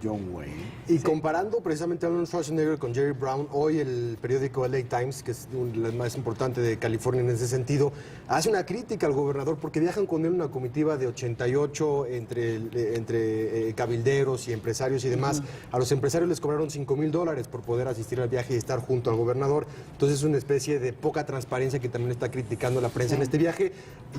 John Wayne. Y comparando precisamente a Arnold Schwarzenegger con Jerry Brown, hoy el periódico LA Times, que es el más importante de California en ese sentido, hace una crítica al gobernador porque viajan con él una comitiva de 88 entre cabilderos y empresarios y demás. A los empresarios les cobraron $5,000 por poder asistir al viaje y estar junto al gobernador. Entonces es una especie de poca transparencia que también está criticando la prensa en este viaje.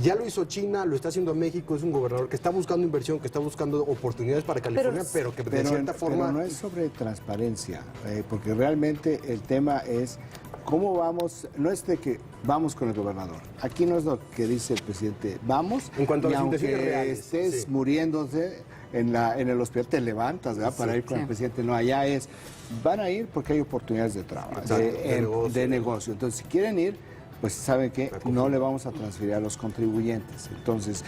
Ya lo hizo China, lo está haciendo México. Es un gobernador que está buscando inversión, que está buscando oportunidades para California, pero que de cierta forma... Pero no es sobre transparencia, porque realmente el tema es cómo vamos, no es de que vamos con el gobernador. Aquí no es lo que dice el presidente, vamos, en cuanto a y las aunque reales, estés muriéndose en el hospital, te levantas, ¿verdad? Para ir con el presidente. No, allá van a ir porque hay oportunidades de trabajo, de negocio. Entonces, si quieren ir, pues saben que no le vamos a transferir a los contribuyentes. Entonces,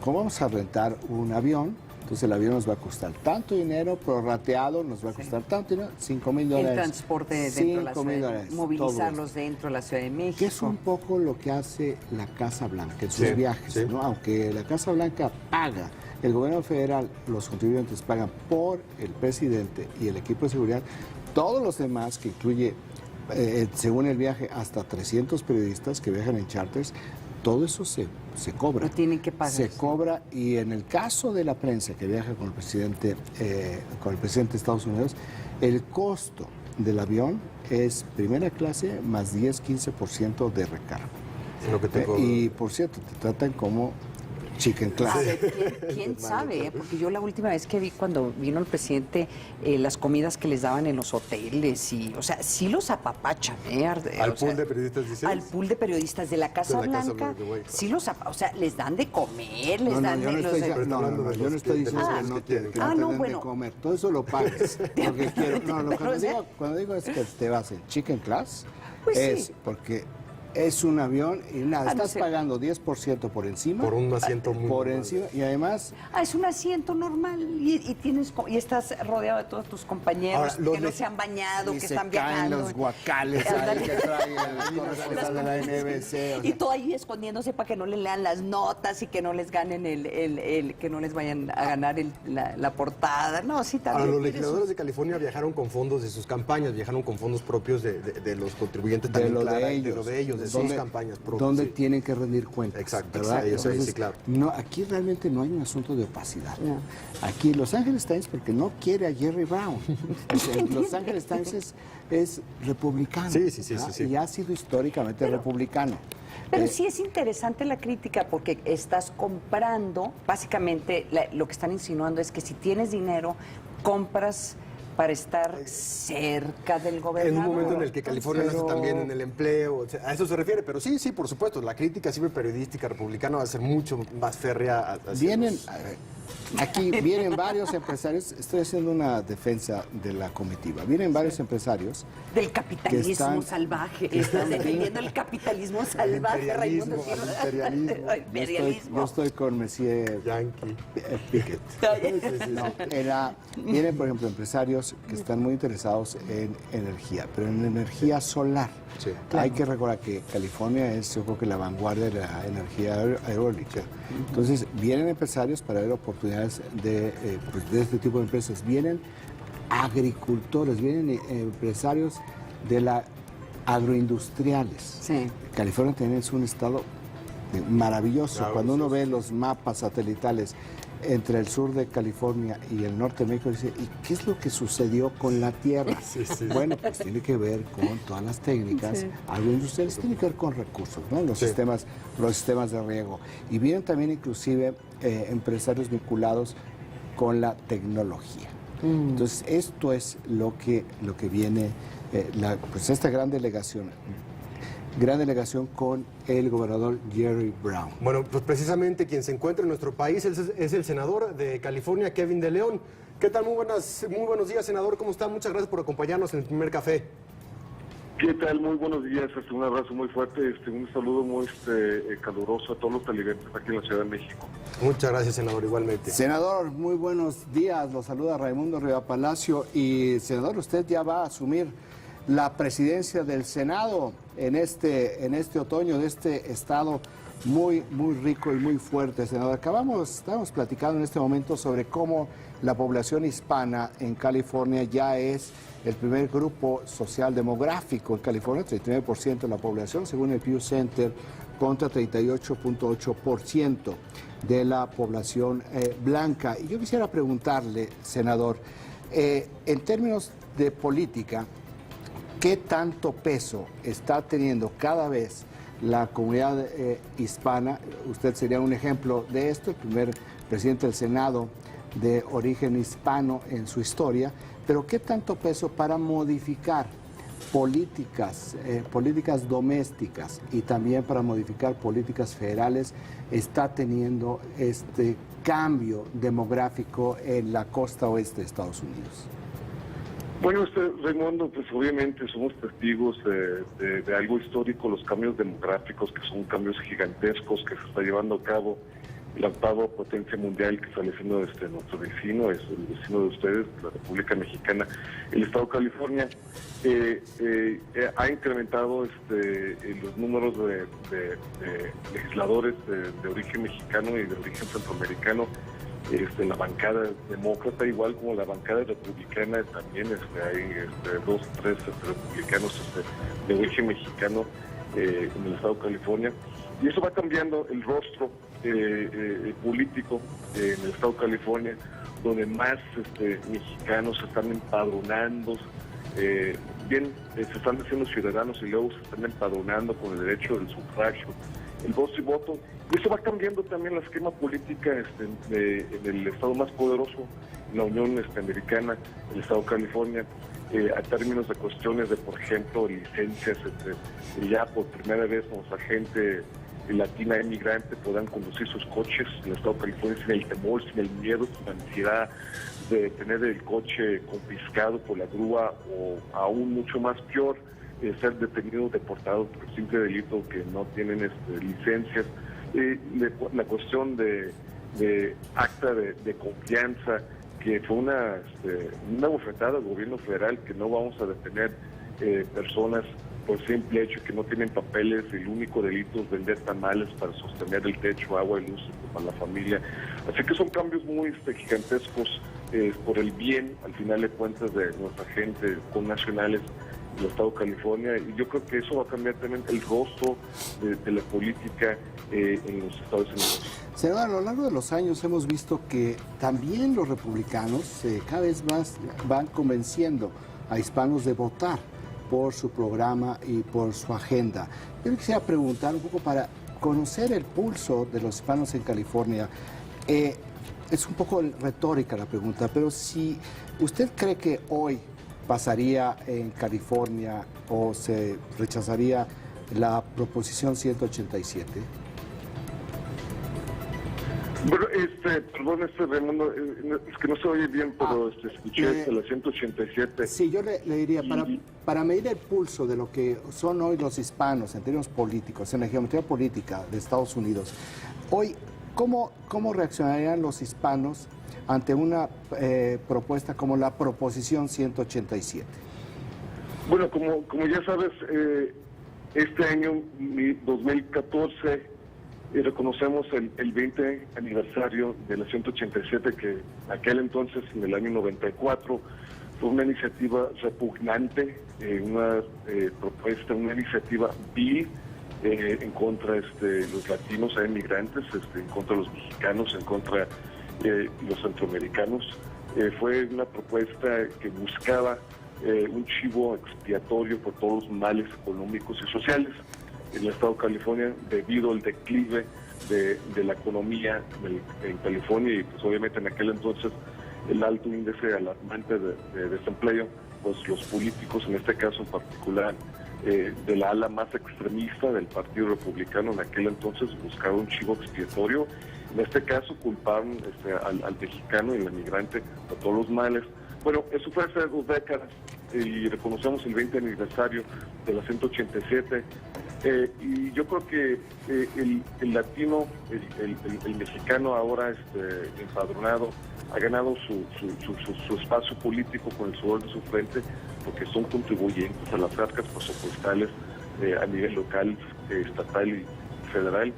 como vamos a rentar un avión, entonces el avión nos va a costar tanto dinero, prorrateado, nos va a costar tanto dinero, $5,000. El transporte dentro de la ciudad, movilizarlos dentro de la Ciudad de México. Que es un poco lo que hace la Casa Blanca en sus viajes, ¿no? Aunque la Casa Blanca paga, el gobierno federal, los contribuyentes pagan por el presidente y el equipo de seguridad, todos los demás, que incluye, según el viaje, hasta 300 periodistas que viajan en charters, todo eso se cobra. Lo tienen que pagar. Se cobra, y en el caso de la prensa que viaja con el presidente de Estados Unidos, el costo del avión es primera clase más 10-15% de recargo. Y por cierto, te tratan como chicken class. A ver, ¿quién sabe? Porque yo la última vez que vi cuando vino el presidente, las comidas que les daban en los hoteles, y, o sea, sí los apapachan, ¿Al pool de periodistas dices? Al pool de periodistas de la Casa Blanca, sí los o sea, les dan de comer, les dan de... Yo no estoy diciendo que no te den de comer, todo eso lo pagas, porque quiero. No, cuando digo es que te vas en chicken class, pues es sí, porque es un avión y nada, estás pagando 10% por encima. Por un asiento muy por normal. encima, y además... es un asiento normal y estás rodeado de todos tus compañeros. Ahora, que no se han bañado, que están viajando. Caen los guacales ahí que trae el corresponsal de la NBC. O sea. Y todo ahí escondiéndose para que no le lean las notas y que no les ganen que no les vayan a ganar la portada. No, sí, también. Ahora, los legisladores de California viajaron con fondos de sus campañas, viajaron con fondos propios de los contribuyentes también, de lo de ellos. De sus campañas propias. Donde tienen que rendir cuentas. Exacto, ¿verdad? Entonces, sí, claro. No, aquí realmente no hay un asunto de opacidad. No. Aquí Los Angeles Times, porque no quiere a Jerry Brown. Los Angeles Times es republicano. Sí. Y ha sido históricamente republicano. Pero sí es interesante la crítica porque estás comprando, básicamente lo que están insinuando es que si tienes dinero, compras para estar cerca del gobernador. En un momento en el que California lo hace también en el empleo, o sea, a eso se refiere, pero sí, por supuesto, la crítica siempre periodística republicana va a ser mucho más férrea. Aquí vienen varios empresarios, estoy haciendo una defensa de la comitiva, vienen varios empresarios... Del capitalismo salvaje, estás defendiendo el capitalismo salvaje, Raimundo. Imperialismo. Yo estoy con Monsieur Yankee Pickett. Vienen, por ejemplo, empresarios que están muy interesados en energía, pero en energía solar. Sí, claro. Hay que recordar que California es, yo creo que la vanguardia de la energía eólica. Entonces, vienen empresarios para ver oportunidades de este tipo de empresas. Vienen agricultores, vienen empresarios de la agroindustriales. Sí. California también es un estado maravilloso. Claro, cuando uno ve los mapas satelitales entre el sur de California y el norte de México, dice, ¿y qué es lo que sucedió con la tierra? Bueno, pues tiene que ver con todas las técnicas agroindustriales, tiene que ver con recursos, ¿no? Los sistemas de riego. Y vienen también inclusive empresarios vinculados con la tecnología. Entonces, esto es lo que viene, pues esta gran delegación con el gobernador Jerry Brown. Bueno, pues precisamente quien se encuentra en nuestro país es el senador de California, Kevin De León. ¿Qué tal? Muy buenos días, senador. ¿Cómo está? Muchas gracias por acompañarnos en el primer café. ¿Qué tal? Muy buenos días. Un abrazo muy fuerte, un saludo muy caluroso a todos los televidentes aquí en la Ciudad de México. Muchas gracias, senador, igualmente. Senador, muy buenos días. Lo saluda Raimundo Riva Palacio. Y, senador, usted ya va a asumir la presidencia del Senado en este otoño de este estado muy rico y muy fuerte, senador. Estamos platicando en este momento sobre cómo la población hispana en California ya es el primer grupo social demográfico en California, 39% de la población, según el Pew Center, contra 38.8% de la población blanca. Y yo quisiera preguntarle, senador, en términos de política, ¿qué tanto peso está teniendo cada vez la comunidad hispana? Usted sería un ejemplo de esto, el primer presidente del Senado de origen hispano en su historia, pero ¿qué tanto peso para modificar políticas domésticas y también para modificar políticas federales está teniendo este cambio demográfico en la costa oeste de Estados Unidos? Bueno, Raimundo, pues obviamente somos testigos de algo histórico, los cambios demográficos, que son cambios gigantescos que se está llevando a cabo. La octava potencia mundial que está haciendo nuestro vecino, es el vecino de ustedes, la República Mexicana, el Estado de California, ha incrementado los números de legisladores de origen mexicano y de origen centroamericano. La bancada demócrata, igual como la bancada republicana, también hay 2 o 3 republicanos de origen mexicano en el estado de California. Y eso va cambiando el rostro político en el estado de California, donde más mexicanos se están empadronando, se están haciendo ciudadanos y luego se están empadronando con el derecho del sufragio el voz y voto. Y eso va cambiando también la esquema política en el estado más poderoso, la Unión Americana, el estado de California, a términos de cuestiones de, por ejemplo, licencias, ya por primera vez nuestra gente latina inmigrante puedan conducir sus coches en el estado de California sin el temor, sin el miedo, sin la necesidad de tener el coche confiscado por la grúa o aún mucho más peor, ser detenidos, deportados por el simple delito que no tienen licencias. La cuestión de acta de confianza, que fue una bofetada al gobierno federal, que no vamos a detener personas por simple hecho que no tienen papeles, el único delito es vender tamales para sostener el techo, agua y luz para la familia. Así que son cambios muy gigantescos por el bien, al final de cuentas, de nuestra gente con nacionales del estado de California, y yo creo que eso va a cambiar también el rostro de la política en los Estados Unidos. Senador, a lo largo de los años hemos visto que también los republicanos cada vez más van convenciendo a hispanos de votar por su programa y por su agenda. Yo le quisiera preguntar un poco para conocer el pulso de los hispanos en California. Es un poco retórica la pregunta, pero si usted cree que hoy pasaría en California o se rechazaría la proposición 187. Bueno, perdón, Raimundo, es que no se oye bien, pero escuché la 187. Sí, yo le diría, para medir el pulso de lo que son hoy los hispanos en términos políticos, en la geometría política de Estados Unidos, hoy, ¿cómo reaccionarían los hispanos ante una propuesta como la proposición 187? Bueno, como ya sabes, este año, 2014, reconocemos el 20 aniversario de la 187, que aquel entonces, en el año 94, fue una iniciativa repugnante, una propuesta, una iniciativa vil en contra de los latinos e inmigrantes, en contra de los mexicanos, en contra de los centroamericanos. Fue una propuesta que buscaba un chivo expiatorio por todos los males económicos y sociales en el estado de California debido al declive de la economía en California y pues obviamente en aquel entonces el alto índice alarmante de desempleo. Pues los políticos, en este caso en particular de la ala más extremista del Partido Republicano en aquel entonces, buscaron un chivo expiatorio. En este caso culparon al mexicano y al migrante de todos los males. Bueno, eso fue hace 2 décadas y reconocemos el 20 aniversario de la 187. Y yo creo que el latino, el mexicano ahora empadronado, ha ganado su espacio político con el sudor de su frente, porque son contribuyentes a las arcas presupuestales a nivel local, estatal y federal.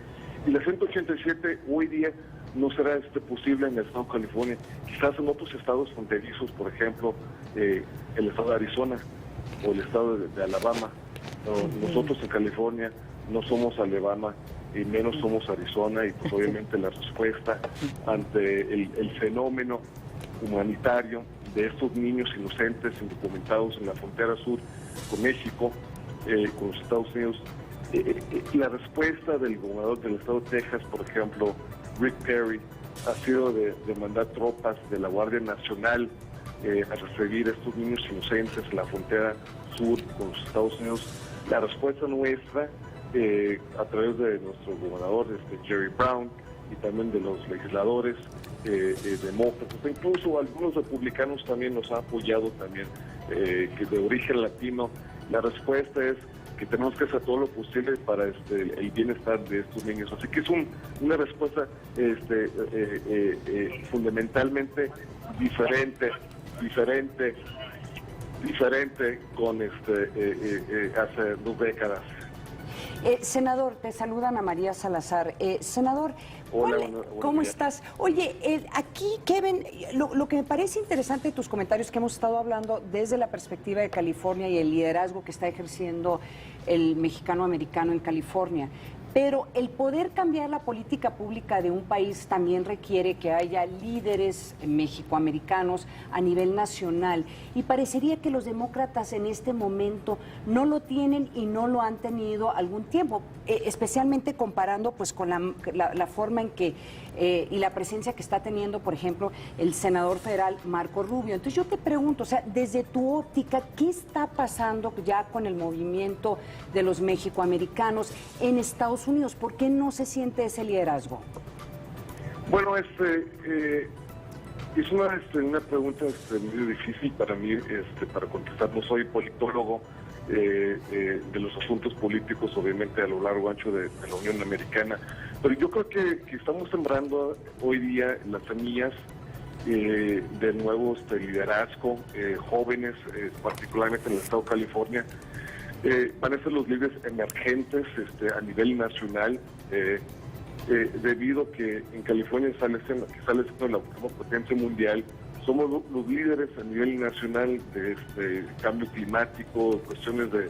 Y la 187 hoy día no será posible en el estado de California. Quizás en otros estados fronterizos, por ejemplo, el estado de Arizona o el estado de Alabama. Nosotros en California no somos Alabama y menos somos Arizona, y pues obviamente la respuesta ante el fenómeno humanitario de estos niños inocentes indocumentados en la frontera sur con México, con los Estados Unidos, la respuesta del gobernador del estado de Texas, por ejemplo, Rick Perry, ha sido de mandar tropas de la Guardia Nacional a recibir a estos niños inocentes en la frontera sur con los Estados Unidos. La respuesta nuestra, a través de nuestro gobernador, Jerry Brown, y también de los legisladores demócratas, incluso algunos republicanos también nos han apoyado también, que de origen latino, la respuesta es que tenemos que hacer todo lo posible para el bienestar de estos niños. Así que es una respuesta fundamentalmente diferente con hace 2 décadas. Senador, te saludan a María Salazar. Senador, hola, ¿cómo estás? Oye, aquí, Kevin, lo que me parece interesante de tus comentarios, que hemos estado hablando desde la perspectiva de California y el liderazgo que está ejerciendo el mexicano americano en California, Pero el poder cambiar la política pública de un país también requiere que haya líderes mexicoamericanos a nivel nacional. Y parecería que los demócratas en este momento no lo tienen y no lo han tenido algún tiempo, especialmente comparando pues con la forma en que y la presencia que está teniendo, por ejemplo, el senador federal Marco Rubio. Entonces yo te pregunto, o sea, desde tu óptica, ¿qué está pasando ya con el movimiento de los mexicoamericanos en Estados Unidos? ¿Por qué no se siente ese liderazgo? Bueno, es una pregunta muy difícil para mí para contestar. No soy politólogo de los asuntos políticos, obviamente, a lo largo y ancho de la Unión Americana, pero yo creo que estamos sembrando hoy día las semillas de nuevo liderazgo, jóvenes, particularmente en el estado de California, van a ser los líderes emergentes a nivel nacional, debido a que en California sale siendo la última potencia mundial. Somos los líderes a nivel nacional de cambio climático, cuestiones de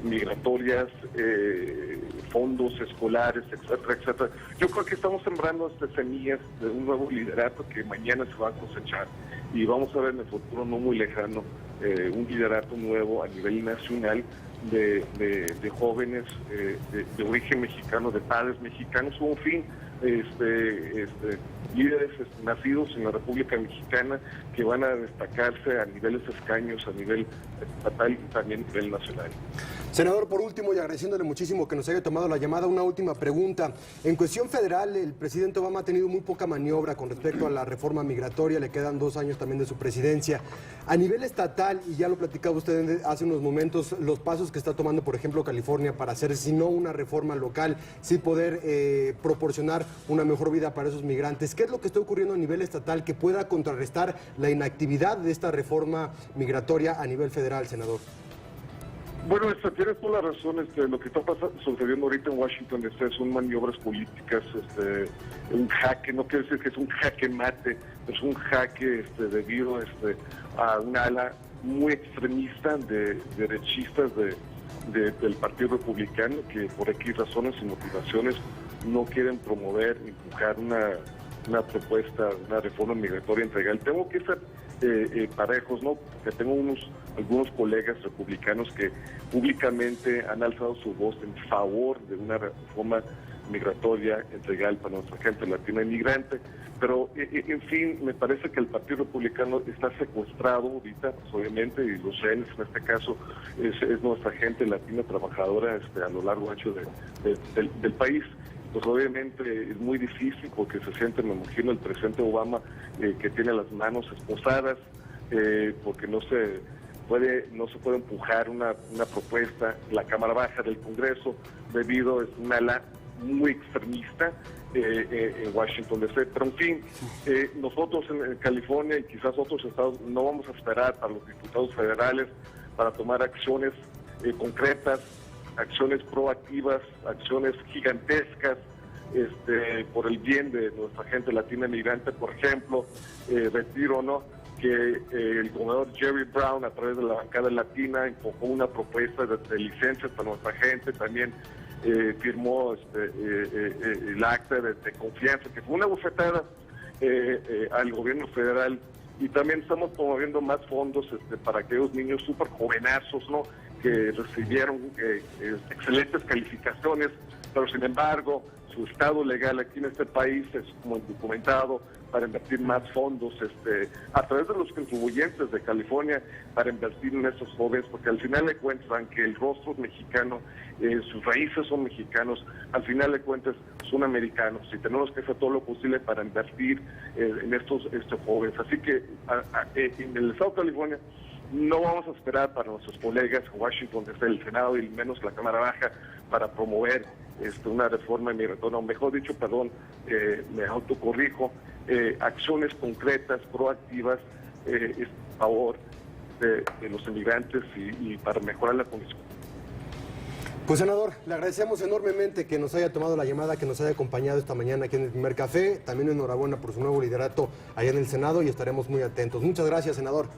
migratorias, fondos escolares, etcétera, etcétera. Yo creo que estamos sembrando semillas de un nuevo liderato que mañana se va a cosechar, y vamos a ver en el futuro no muy lejano un liderato nuevo a nivel nacional de jóvenes de origen mexicano, de padres mexicanos, o en fin, líderes nacidos en la República Mexicana que van a destacarse a niveles escaños, a nivel estatal y también a nivel nacional. Senador, por último, y agradeciéndole muchísimo que nos haya tomado la llamada, una última pregunta. En cuestión federal, el presidente Obama ha tenido muy poca maniobra con respecto a la reforma migratoria, le quedan 2 años también de su presidencia. A nivel estatal, y ya lo platicaba usted hace unos momentos, los pasos que está tomando, por ejemplo, California para hacer, si no una reforma local, sí poder proporcionar una mejor vida para esos migrantes. ¿Qué es lo que está ocurriendo a nivel estatal que pueda contrarrestar la inactividad de esta reforma migratoria a nivel federal, senador? Bueno, tienes toda la razón. Lo que está sucediendo ahorita en Washington son maniobras políticas, un jaque, no quiere decir que es un jaque mate, es un jaque debido a una ala muy extremista de derechistas del Partido Republicano, que por X razones y motivaciones no quieren promover, empujar una propuesta, una reforma migratoria integral. Tengo que ser parejos, ¿no? Porque tengo algunos colegas republicanos que públicamente han alzado su voz en favor de una reforma migratoria integral para nuestra gente latina inmigrante, pero en fin, me parece que el Partido Republicano está secuestrado ahorita, pues, obviamente, y los rehenes en este caso es nuestra gente latina trabajadora a lo largo y ancho del país. Pues obviamente es muy difícil porque se siente, me imagino, el presidente Obama que tiene las manos esposadas, porque no se puede empujar una propuesta en la Cámara Baja del Congreso debido a una ala muy extremista en Washington DC. Pero en fin, nosotros en California y quizás otros estados no vamos a esperar a los diputados federales para tomar acciones concretas, acciones proactivas, acciones gigantescas por el bien de nuestra gente latina migrante. Por ejemplo, retiro, ¿no?, que el gobernador Jerry Brown, a través de la bancada latina, enfocó una propuesta de licencias para nuestra gente. También firmó el acta de confianza, que fue una bofetada al gobierno federal. Y también estamos promoviendo más fondos para aquellos niños súper jovenazos, ¿no?, que recibieron excelentes calificaciones, pero sin embargo su estado legal aquí en este país es como indocumentado, para invertir más fondos a través de los contribuyentes de California para invertir en estos jóvenes, porque al final de cuentas, aunque el rostro es mexicano, sus raíces son mexicanos, al final de cuentas son americanos, y tenemos que hacer todo lo posible para invertir en estos jóvenes. Así que en el estado de California no vamos a esperar para nuestros colegas en Washington, desde el Senado y menos la Cámara Baja, para promover una reforma migratoria, o mejor dicho, me autocorrijo, acciones concretas, proactivas, a favor de los inmigrantes y para mejorar la condición. Pues, senador, le agradecemos enormemente que nos haya tomado la llamada, que nos haya acompañado esta mañana aquí en El Primer Café. También enhorabuena por su nuevo liderato allá en el Senado y estaremos muy atentos. Muchas gracias, senador.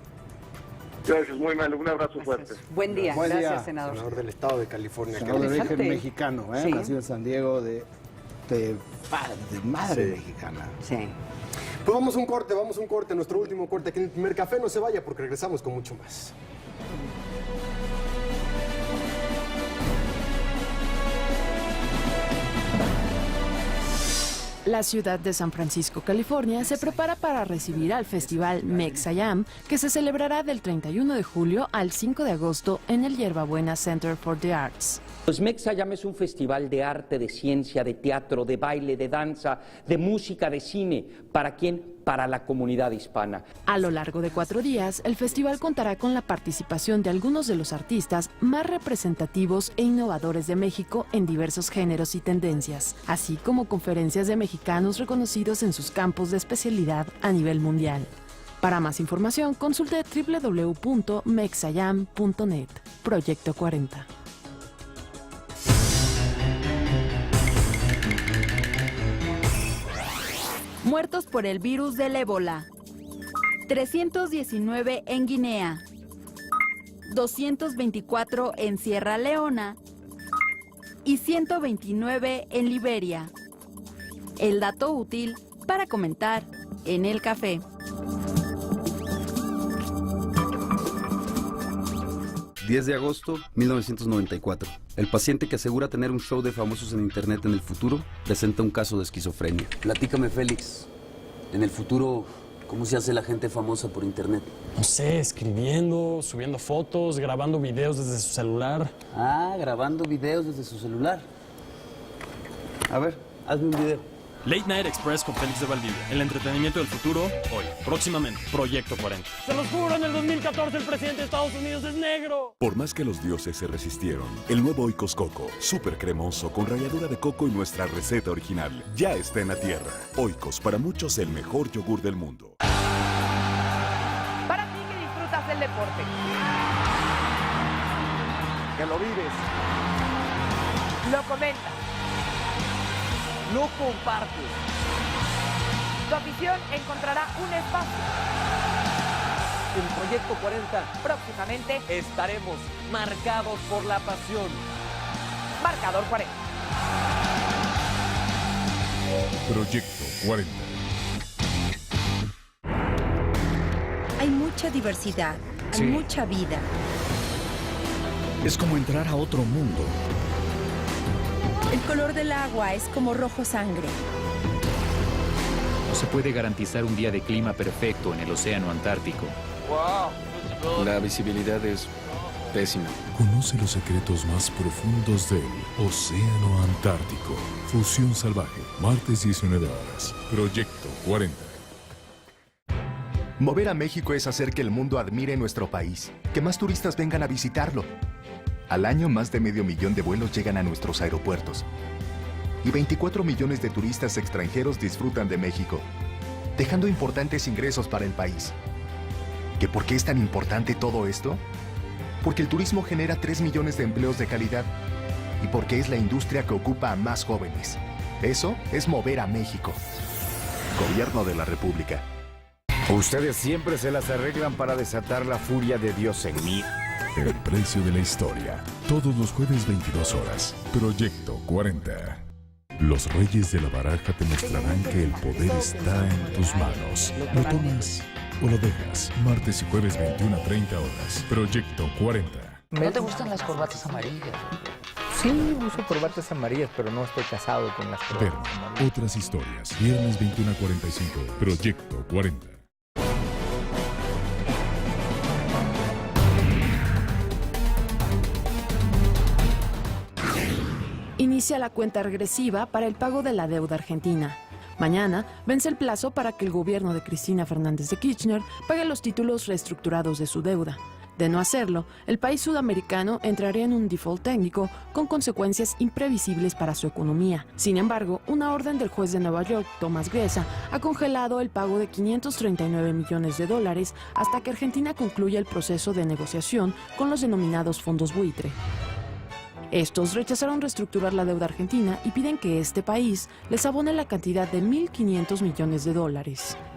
Gracias, muy mal. Un abrazo fuerte. Buen día. Buen Gracias, día, senador. senador del Estado de California. Senador de origen Interesante. mexicano, Sí. nacido en San Diego de madre Sí. mexicana. Sí. Pues vamos a un corte, nuestro último corte aquí en el primer café. No se vaya porque regresamos con mucho más. La ciudad de San Francisco, California, se prepara para recibir al festival Mexayam, que se celebrará del 31 de julio al 5 de agosto en el Yerbabuena Center for the Arts. Pues Mexayam es un festival de arte, de ciencia, de teatro, de baile, de danza, de música, de cine. ¿Para quién? Para la comunidad hispana. A lo largo de 4 días, el festival contará con la participación de algunos de los artistas más representativos e innovadores de México en diversos géneros y tendencias, así como conferencias de mexicanos reconocidos en sus campos de especialidad a nivel mundial. Para más información, consulte www.mexayam.net. Proyecto 40. Muertos por el virus del ébola. 319 en Guinea. 224 en Sierra Leona. Y 129 en Liberia. El dato útil para comentar en el café. ...10 de agosto, 1994. El paciente que asegura tener un show de famosos en internet en el futuro... presenta un caso de esquizofrenia. Platícame, Félix. En el futuro, ¿cómo se hace la gente famosa por internet? No sé, escribiendo, subiendo fotos, grabando videos desde su celular. Ah, grabando videos desde su celular. A ver, hazme un video. Late Night Express con Félix de Valdivia. El entretenimiento del futuro, hoy. Próximamente, Proyecto 40. Se los juro, en el 2014 el presidente de Estados Unidos es negro. Por más que los dioses se resistieron, el nuevo Oikos Coco, súper cremoso con ralladura de coco y nuestra receta original, ya está en la tierra. Oikos, para muchos el mejor yogur del mundo. Para ti que disfrutas del deporte. Que lo vives. Lo comentas. Lo compartes. Tu afición encontrará un espacio. En Proyecto 40 Próximamente estaremos marcados por la pasión. Marcador 40. Proyecto 40. Hay mucha diversidad, hay mucha vida. Es como entrar a otro mundo. El color del agua es como rojo sangre. No se puede garantizar un día de clima perfecto en el océano Antártico. La visibilidad es pésima. Conoce los secretos más profundos del Océano Antártico. Fusión salvaje, martes 19 horas. Proyecto 40. Mover a México es hacer que el mundo admire nuestro país, que más turistas vengan a visitarlo. Al año, más de 500,000 de vuelos llegan a nuestros aeropuertos. Y 24 millones de turistas extranjeros disfrutan de México, dejando importantes ingresos para el país. ¿Que por qué es tan importante todo esto? Porque el turismo genera 3 millones de empleos de calidad y porque es la industria que ocupa a más jóvenes. Eso es mover a México. Gobierno de la República. Ustedes siempre se las arreglan para desatar la furia de Dios en mí. El precio de la historia. Todos los jueves 22 horas. Proyecto 40. Los reyes de la baraja te mostrarán que el poder está en tus manos. ¿Lo tomas o lo dejas? Martes y jueves 21 a 30 horas. Proyecto 40. ¿No te gustan las corbatas amarillas? Sí, uso corbatas amarillas, pero no estoy casado con las corbatas Berna, amarillas. otras historias. Viernes 21 a 45. Proyecto 40. Inicia la cuenta regresiva para el pago de la deuda argentina. Mañana vence el plazo para que el gobierno de Cristina Fernández de Kirchner pague los títulos reestructurados de su deuda. De no hacerlo, el país sudamericano entraría en un default técnico con consecuencias imprevisibles para su economía. Sin embargo, una orden del juez de Nueva York, Tomás Greza, ha congelado el pago de $539 millones hasta que Argentina concluya el proceso de negociación con los denominados fondos buitre. Estos rechazaron reestructurar la deuda argentina y piden que este país les abone la cantidad de $1.500 millones.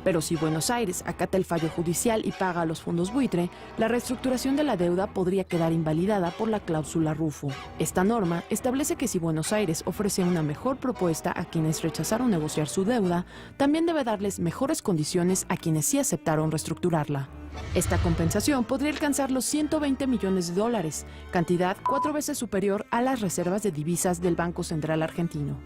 Pero si Buenos Aires acata el fallo judicial y paga a los fondos buitre, la reestructuración de la deuda podría quedar invalidada por la cláusula Rufo. Esta norma establece que si Buenos Aires ofrece una mejor propuesta a quienes rechazaron negociar su deuda, también debe darles mejores condiciones a quienes sí aceptaron reestructurarla. Esta compensación podría alcanzar los $120 millones, cantidad 4 veces superior a las reservas de divisas del Banco Central argentino.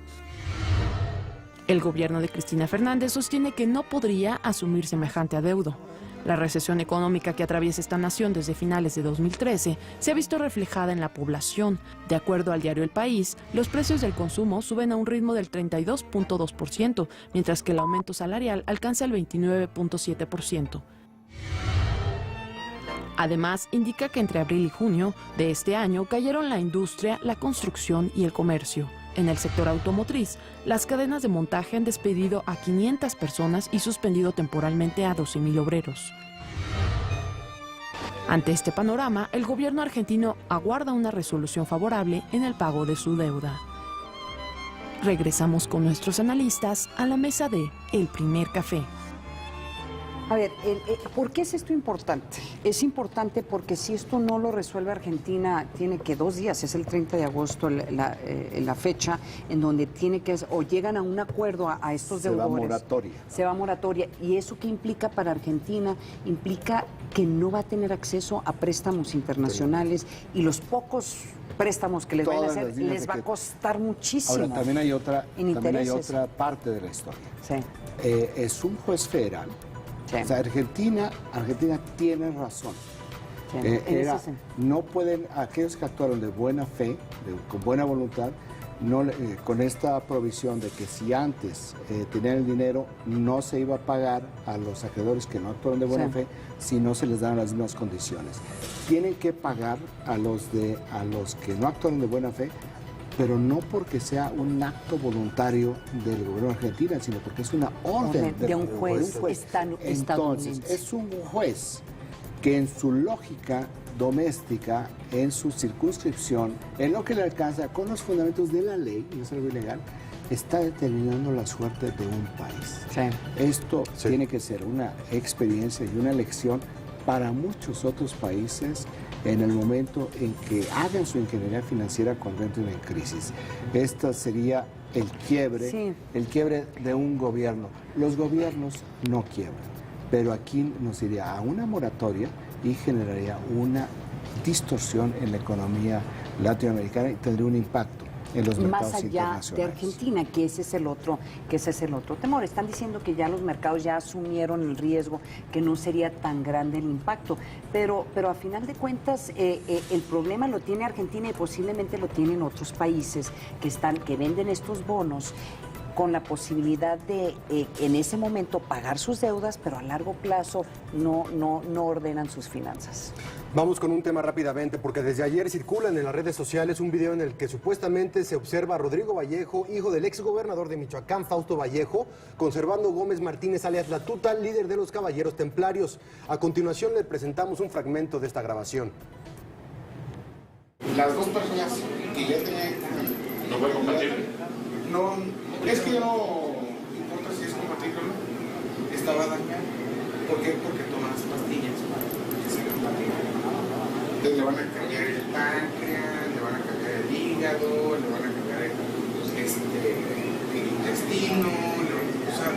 El gobierno de Cristina Fernández sostiene que no podría asumir semejante adeudo. La recesión económica que atraviesa esta nación desde finales de 2013 se ha visto reflejada en la población. De acuerdo al diario El País, los precios del consumo suben a un ritmo del 32.2%, mientras que el aumento salarial alcanza el 29.7%. Además, indica que entre abril y junio de este año cayeron la industria, la construcción y el comercio. En el sector automotriz, las cadenas de montaje han despedido a 500 personas y suspendido temporalmente a 12.000 obreros. Ante este panorama, el gobierno argentino aguarda una resolución favorable en el pago de su deuda. Regresamos con nuestros analistas a la mesa de El Primer Café. A ver, ¿por qué es esto importante? Es importante porque si esto no lo resuelve Argentina, tiene que 2 días, es el 30 de agosto la fecha en donde tiene que, o llegan a un acuerdo a estos deudores. Se va moratoria. Se va moratoria. ¿Y eso qué implica para Argentina? Implica que no va a tener acceso a préstamos internacionales y los pocos préstamos que les van a hacer les va a costar muchísimo. Ahora, también hay otra parte de la historia. Sí. Es un juez federal. Sí. O sea, Argentina tiene razón. Sí. No pueden, aquellos que actuaron de buena fe, con buena voluntad, con esta provisión de que si antes tenían el dinero, no se iba a pagar a los acreedores que no actuaron de buena fe, si no se les dan las mismas condiciones. Tienen que pagar a los que no actuaron de buena fe, pero no porque sea un acto voluntario del gobierno argentino, sino porque es una orden de un juez estadounidense. Entonces, es un juez que en su lógica doméstica, en su circunscripción, en lo que le alcanza con los fundamentos de la ley, y es algo ilegal, está determinando la suerte de un país. Sí. Esto tiene que ser una experiencia y una lección para muchos otros países en el momento en que hagan su ingeniería financiera cuando entren en crisis. Esta sería el quiebre de un gobierno. Los gobiernos no quiebran, pero aquí nos iría a una moratoria y generaría una distorsión en la economía latinoamericana y tendría un impacto en los mercados más allá internacionales. De Argentina, que ese es el otro temor. Están diciendo que ya los mercados ya asumieron el riesgo, que no sería tan grande el impacto, pero a final de cuentas el problema lo tiene Argentina y posiblemente lo tienen otros países que venden estos bonos con la posibilidad de en ese momento pagar sus deudas, pero a largo plazo no ordenan sus finanzas. Vamos con un tema rápidamente, porque desde ayer circulan en las redes sociales un video en el que supuestamente se observa a Rodrigo Vallejo, hijo del exgobernador de Michoacán, Fausto Vallejo, con Servando Gómez Martínez, alias La Tuta, líder de los Caballeros Templarios. A continuación le presentamos un fragmento de esta grabación. Las dos personas que ya tenían... ¿No fue compatible? No, es que no importa si es compatible o no. Estaba dañado. ¿Por qué? Porque tomas pastillas para que sea compatible. Entonces le van a cambiar el páncreas, le van a cambiar el hígado, le van a cambiar el intestino, o sea,